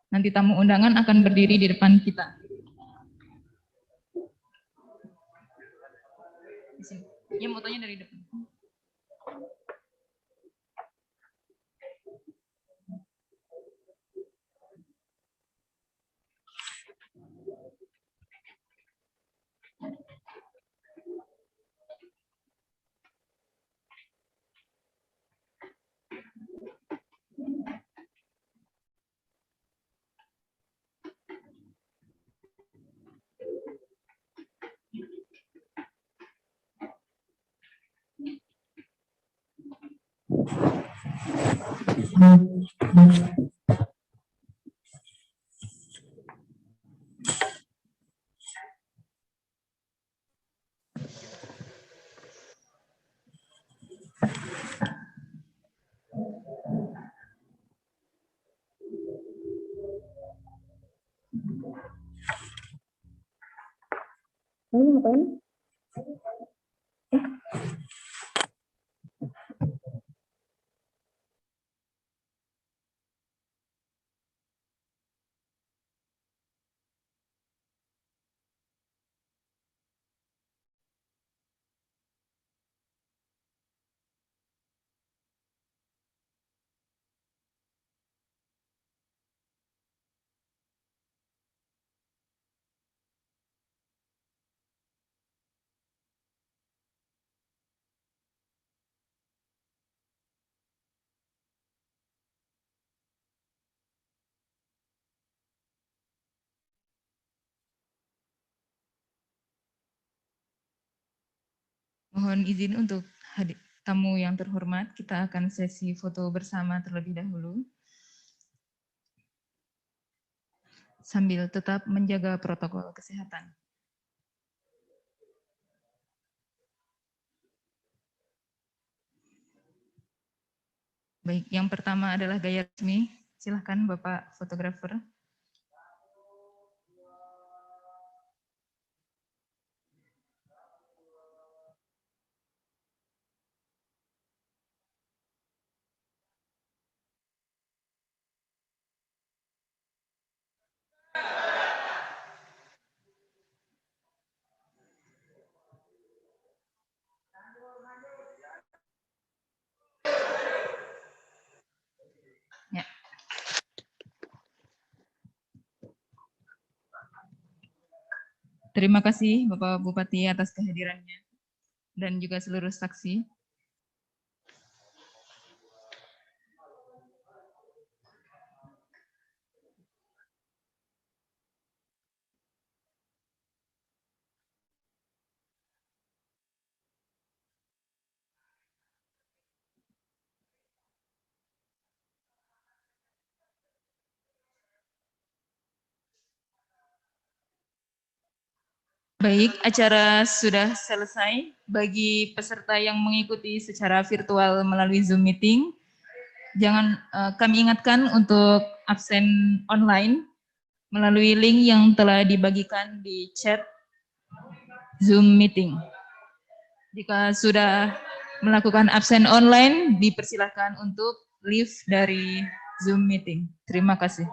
S6: Nanti tamu undangan akan berdiri di depan kita. Di sini. Ya, motonya dari depan. Mohon izin untuk tamu yang terhormat, kita akan sesi foto bersama terlebih dahulu. Sambil tetap menjaga protokol kesehatan. Baik, yang pertama adalah gaya resmi. Silahkan Bapak fotografer. Terima kasih Bapak Bupati atas kehadirannya dan juga seluruh saksi. Baik, acara sudah selesai. Bagi peserta yang mengikuti secara virtual melalui Zoom meeting, kami ingatkan untuk absen online melalui link yang telah dibagikan di chat Zoom meeting. Jika sudah melakukan absen online, dipersilakan untuk leave dari Zoom meeting. Terima kasih.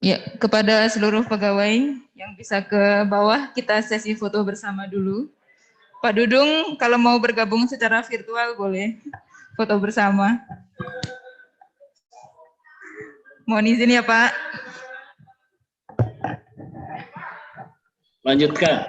S6: Ya, kepada seluruh pegawai yang bisa ke bawah, kita sesi foto bersama dulu. Pak Dudung, kalau mau bergabung secara virtual boleh. foto bersama. Mohon izin ya Pak.
S11: Lanjutkan.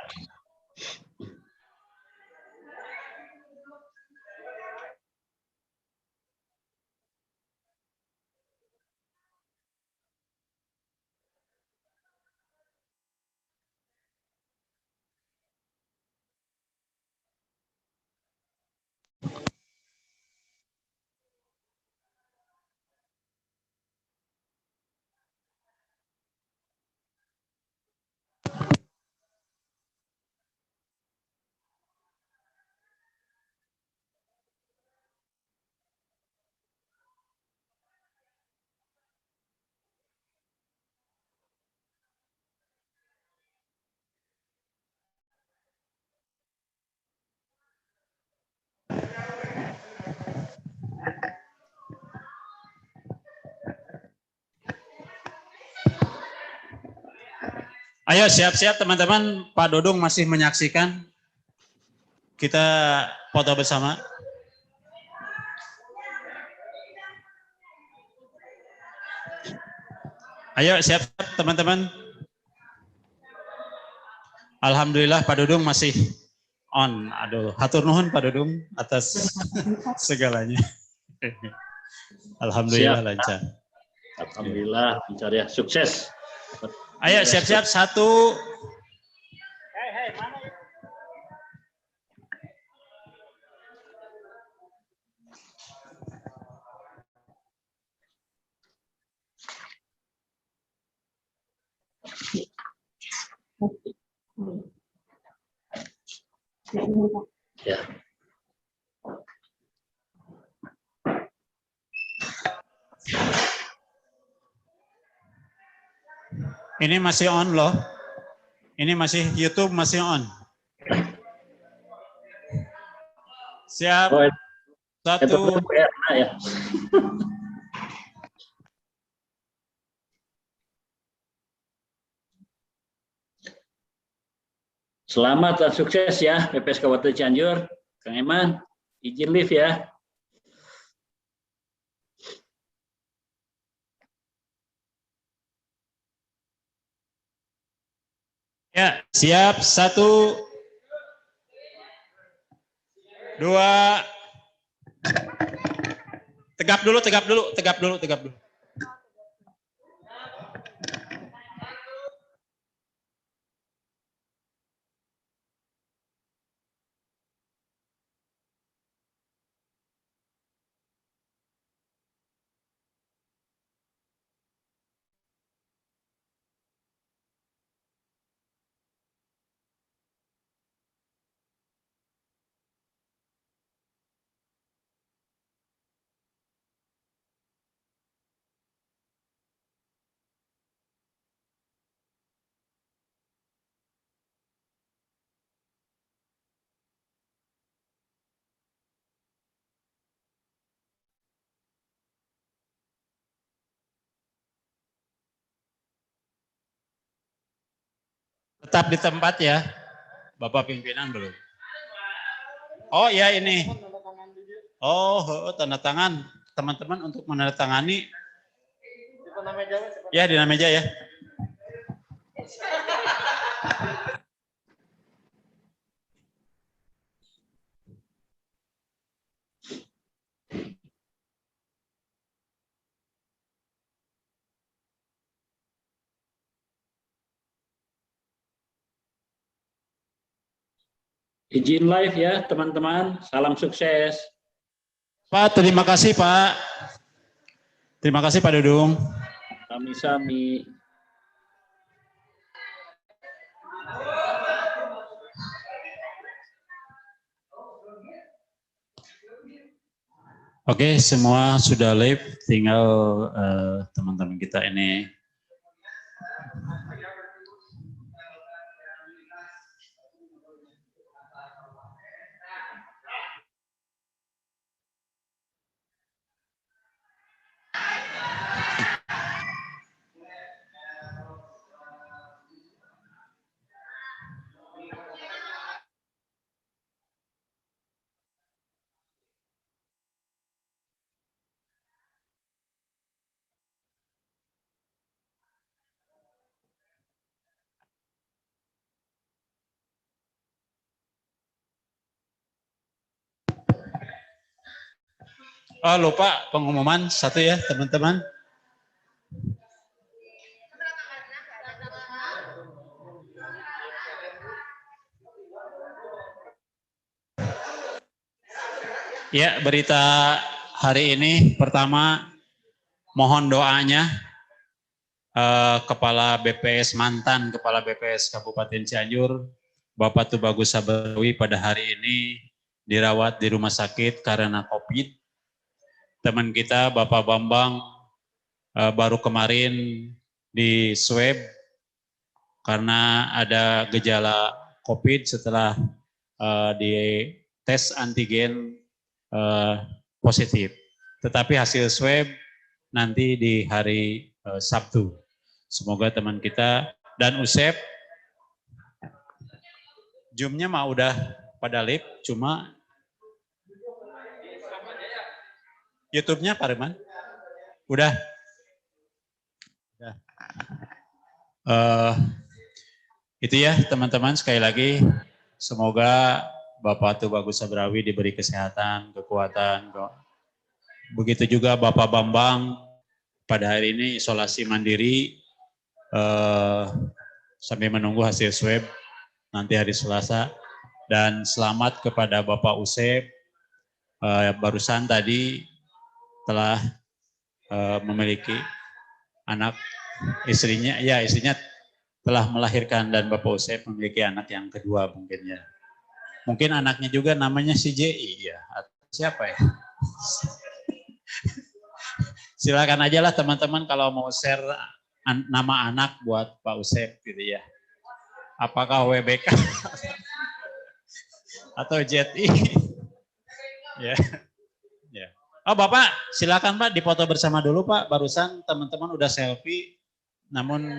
S4: Ayo siap-siap teman-teman, Pak Dodong masih menyaksikan. Kita foto bersama. Ayo siap-siap teman-teman. Alhamdulillah Pak Dodong masih on. Aduh, hatur nuhun Pak Dodong atas segalanya. Alhamdulillah
S11: Siap.
S4: lancar.
S11: Alhamdulillah lancar ya, sukses.
S4: Ayo siap-siap, 1.
S11: Ya.
S4: Ini masih on loh. Ini masih YouTube masih on. Siap.
S11: Oh,
S4: 1.
S11: ya. Selamat dan sukses ya PPS Kabupaten Cianjur. Kang Eman, izin live ya.
S4: Ya, siap. 1, 2. Tegap dulu, tegap dulu, tegap dulu, tegap dulu. Tetap di tempat ya, Bapak pimpinan belum. Oh ya ini. Oh, tanda tangan teman-teman untuk menandatangani. Ya di meja ya.
S11: Izin live ya teman-teman. Salam sukses.
S4: Pak, terima kasih Pak. Terima kasih Pak Dodong.
S11: Sami-sami.
S4: Oke, semua sudah live, tinggal teman-teman kita ini Oh, lupa pengumuman satu ya teman-teman. Ya, berita hari ini pertama mohon doanya mantan Kepala BPS Kabupaten Cianjur, Bapak Tubagus Sabrawi pada hari ini dirawat di rumah sakit karena COVID. Teman kita Bapak Bambang baru kemarin di swab karena ada gejala COVID setelah di tes antigen positif. Tetapi hasil swab nanti di hari Sabtu. Semoga teman kita dan USEP Zoom-nya mah udah pada live, cuma YouTube-nya Pak Reman? Udah? Itu ya teman-teman, sekali lagi semoga Bapak Tubagus Sabrawi diberi kesehatan, kekuatan. Begitu juga Bapak Bambang pada hari ini isolasi mandiri sambil menunggu hasil swab nanti hari Selasa. Dan selamat kepada Bapak Usep, barusan tadi telah memiliki anak, istrinya telah melahirkan dan Bapak Usep memiliki anak yang kedua mungkin ya. Mungkin anaknya juga namanya si JI ya, atau siapa ya? Silakan aja lah teman-teman kalau mau share nama anak buat Pak Usep gitu ya. Apakah WBK atau JI? Ya. Ya. Oh Bapak, silakan Pak dipoto bersama dulu Pak. Barusan teman-teman udah selfie, namun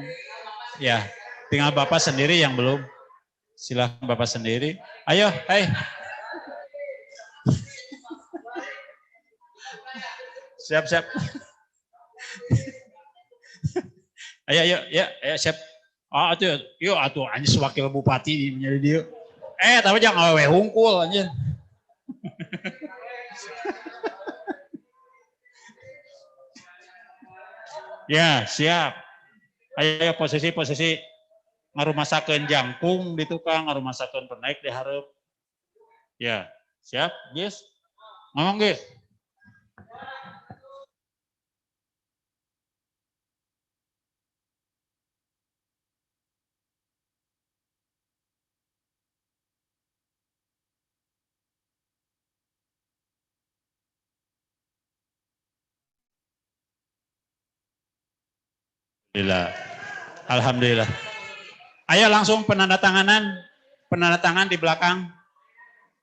S4: ya tinggal Bapak sendiri yang belum. Silakan Bapak sendiri. Ayo, hai. Siap. Ayo, siap. Atuh, yuk atuh anjir wakil bupati menjadi dia. Tapi jangan awewe hungkul anjir. Ya, siap. Ayo posisi ngarumasakeun jangkung di tukang, ngarumasakeun penaik di hareup. Ya, siap, Gis. Ngomong, Gis. Alhamdulillah. Ayo langsung penandatangan di belakang.